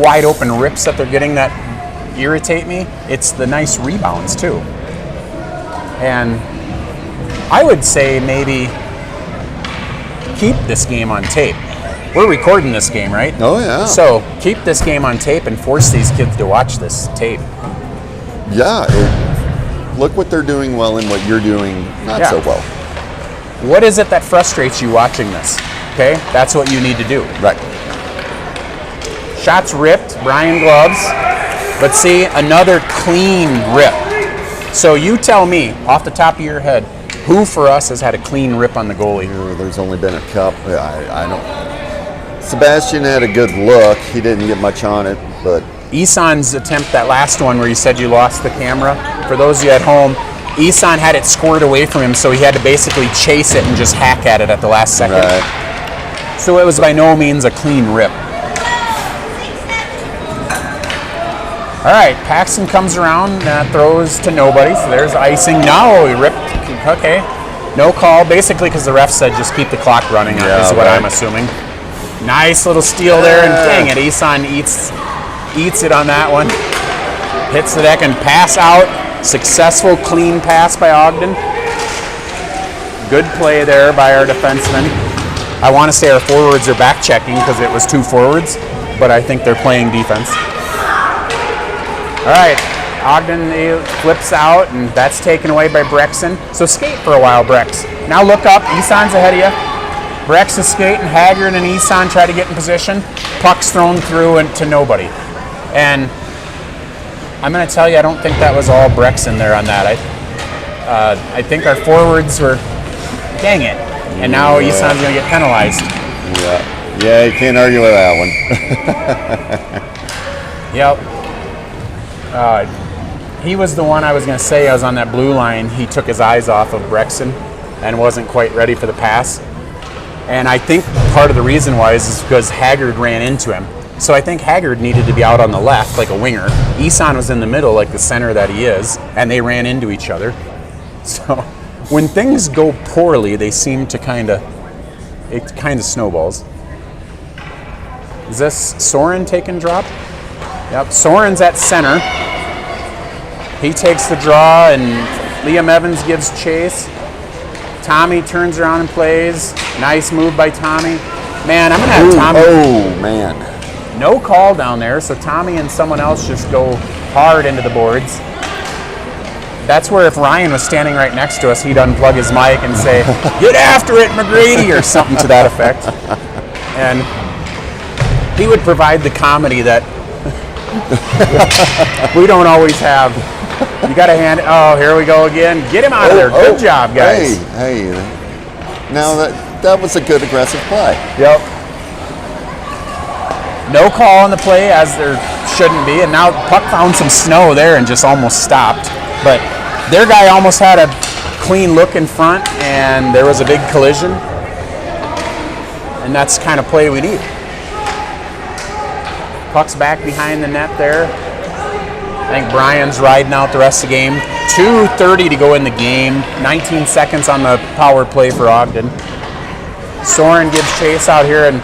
wide open rips that they're getting that irritate me, it's the nice rebounds too. And I would say maybe keep this game on tape. We're recording this game, right? Oh yeah. So keep this game on tape and force these kids to watch this tape. Yeah, look what they're doing well and what you're doing not so well. What is it that frustrates you watching this? Okay, that's what you need to do. Right. Shots ripped, Brian gloves, but see, another clean rip. So you tell me, off the top of your head, who for us has had a clean rip on the goalie? There's only been a couple. I don't. Sebastian had a good look. He didn't get much on it, but Isan's attempt, that last one where you said you lost the camera. For those of you at home, Isan had it squared away from him, so he had to basically chase it and just hack at it at the last second. Right. So it was by no means a clean rip. All right, Paxton comes around, throws to nobody, so there's icing. No, he ripped. Okay, no call, basically because the ref said just keep the clock running, is what I'm assuming. Nice little steal there, and dang it, Isan eats it on that one. Hits the deck and pass out. Successful, clean pass by Ogden. Good play there by our defenseman. I want to say our forwards are back checking because it was 2 forwards, but I think they're playing defense. All right, Ogden flips out, and that's taken away by Brexon. So skate for a while, Brex. Now look up, Isan's ahead of you. Brex is skating, Haggard and Isan try to get in position. Puck's thrown through and to nobody. And I'm going to tell you, I don't think that was all Brexon there on that. I think our forwards were, dang it. And now Isan's going to get penalized. Yeah, you can't argue with that one. Yep. He was the one I was going to say, I was on that blue line. He took his eyes off of Brexon and wasn't quite ready for the pass. And I think part of the reason why is because Haggard ran into him. So I think Haggard needed to be out on the left like a winger. Isan was in the middle like the center that he is, and they ran into each other. So when things go poorly, they seem to it kind of snowballs. Is this Soren taking drop? Yep, Soren's at center. He takes the draw, and Liam Evans gives chase. Tommy turns around and plays. Nice move by Tommy. Man, I'm going to have Tommy. Oh, man. No call down there, so Tommy and someone else just go hard into the boards. That's where if Ryan was standing right next to us, he'd unplug his mic and say, "Get after it, McGrady," or something to that effect. And he would provide the comedy that we don't always have. You got to hand it. Oh, here we go again. Get him out of there. Good job, guys. Hey. Now that was a good aggressive play. Yep. No call on the play, as there shouldn't be. And now puck found some snow there and just almost stopped. But their guy almost had a clean look in front, and there was a big collision. And that's the kind of play we need. Puck's back behind the net there. I think Brian's riding out the rest of the game. 2:30 to go in the game. 19 seconds on the power play for Ogden. Soren gives chase out here, and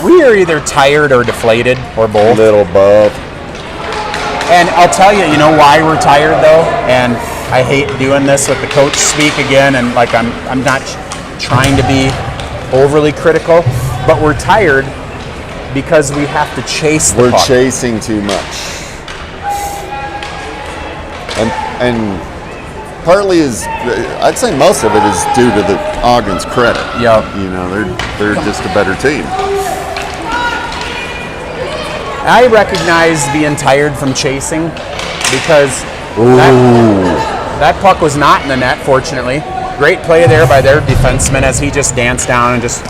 we are either tired or deflated, or both. A little both. And I'll tell you, you know why we're tired though? And I hate doing this with the coach speak again, and like I'm not trying to be overly critical, but we're tired because we have to chase the puck. We're chasing too much. And partly I'd say most of it is due to the Ogden's credit. Yep. You know, they're just a better team. I recognize being tired from chasing because that puck was not in the net, fortunately. Great play there by their defenseman as he just danced down and just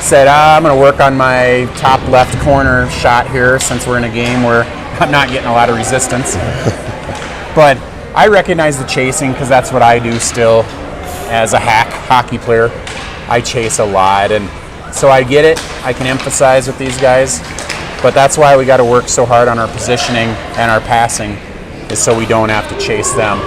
said, I'm going to work on my top left corner shot here since we're in a game where I'm not getting a lot of resistance. But I recognize the chasing because that's what I do still as a hockey player. I chase a lot, and so I get it. I can emphasize with these guys, but that's why we got to work so hard on our positioning and our passing, is so we don't have to chase them.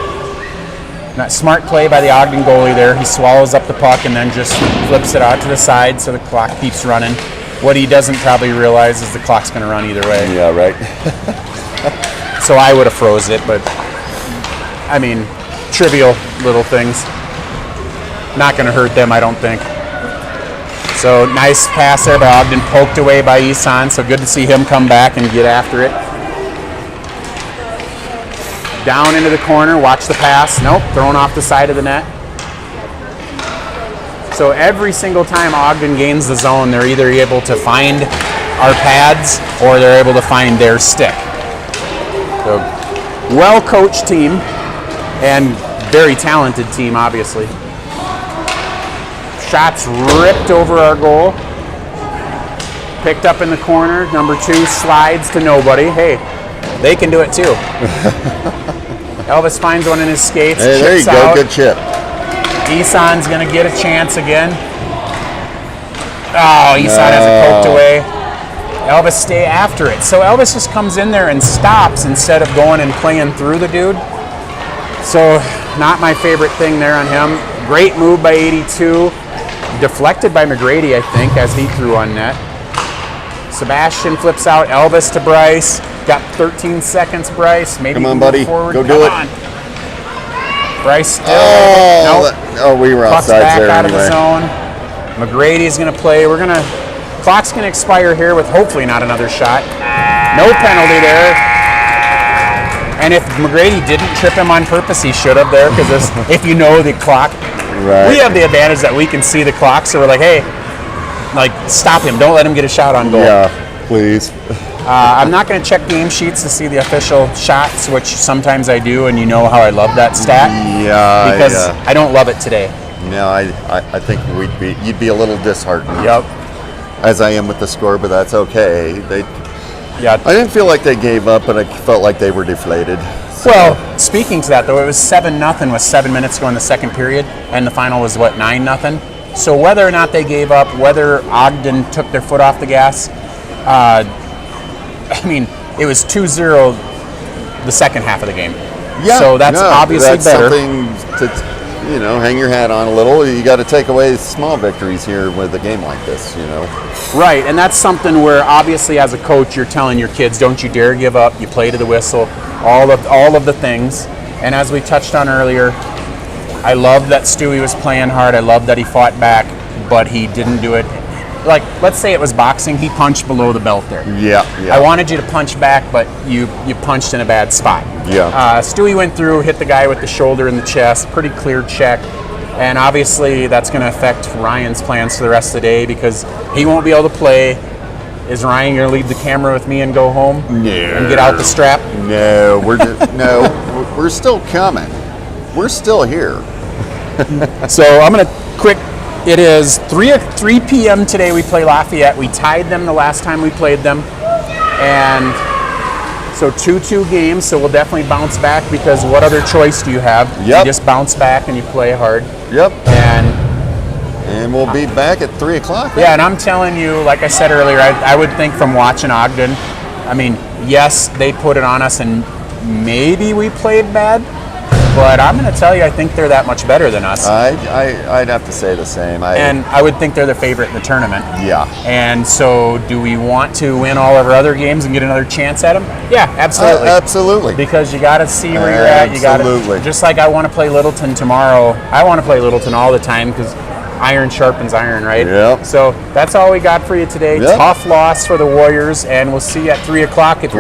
That smart play by the Ogden goalie there. He swallows up the puck and then just flips it out to the side so the clock keeps running. What he doesn't probably realize is the clock's going to run either way. Yeah, right. So I would have froze it, but I mean, trivial little things. Not going to hurt them, I don't think. So nice pass there by Ogden, poked away by Isan. So good to see him come back and get after it. Down into the corner, watch the pass. Nope, thrown off the side of the net. So every single time Ogden gains the zone, they're either able to find our pads or they're able to find their stick. So well-coached team and very talented team, obviously. Shots ripped over our goal. Picked up in the corner. Number 2 slides to nobody. Hey, they can do it too. Elvis finds one in his skates. Hey, there you chips go. out. Good chip. Isan's going to get a chance again. Oh, Isan has it poked away. Elvis stay after it. So Elvis just comes in there and stops instead of going and playing through the dude. So not my favorite thing there on him. Great move by 82. Deflected by McGrady, I think, as he threw on net. Sebastian flips out. Elvis to Bryce. Got 13 seconds, Bryce. Maybe Come on, move buddy. forward. Go do it. On. Bryce still. We were Puck's outside back there out anyway. of the zone. McGrady's going to play. Clock's going to expire here with hopefully not another shot. No penalty there. And if McGrady didn't trip him on purpose, he should have there, because if you know the clock, Right. we have the advantage that we can see the clock, so we're like, hey, stop him. Don't let him get a shot on goal. Yeah, please. I'm not going to check game sheets to see the official shots, which sometimes I do, and you know how I love that stat. Yeah. Because I don't love it today. No, I think you'd be a little disheartened. Yep. As I am with the score, but that's okay. Yeah. I didn't feel like they gave up, but I felt like they were deflated. So. Well, speaking to that, though, it was 7-0 with 7 minutes to go in the second period, and the final was, 9-0? So whether or not they gave up, whether Ogden took their foot off the gas, it was 2-0 the second half of the game. Yeah, so that's obviously that's better. Something to hang your hat on a little. You got to take away small victories here with a game like this, Right, and that's something where obviously as a coach you're telling your kids, don't you dare give up. You play to the whistle, all of the things. And as we touched on earlier, I love that Stewie was playing hard. I love that he fought back, but he didn't do it. Like, let's say it was boxing, he punched below the belt there. Yeah. I wanted you to punch back, but you punched in a bad spot. Yeah. Stewie went through, hit the guy with the shoulder in the chest, pretty clear check. And obviously that's going to affect Ryan's plans for the rest of the day because he won't be able to play. Is Ryan going to leave the camera with me and go home? No. And get out the strap? No, we're still coming. We're still here. So I'm going to it is 3 p.m. today we play Lafayette. We tied them the last time we played them. And so 2-2 games, so we'll definitely bounce back because what other choice do you have? Yep. You just bounce back and you play hard. Yep. And we'll be back at 3 o'clock. Right? Yeah, and I'm telling you, like I said earlier, I would think from watching Ogden, yes, they put it on us and maybe we played bad, but I'm going to tell you, I think they're that much better than us. I'd have to say the same. And I would think they're the favorite in the tournament. Yeah. And so do we want to win all of our other games and get another chance at them? Yeah, absolutely. Absolutely. Because you got to see where you're at. You got to, just like I want to play Littleton tomorrow. I want to play Littleton all the time because iron sharpens iron, right? Yep. So that's all we got for you today. Yep. Tough loss for the Warriors, and we'll see you at 3 o'clock if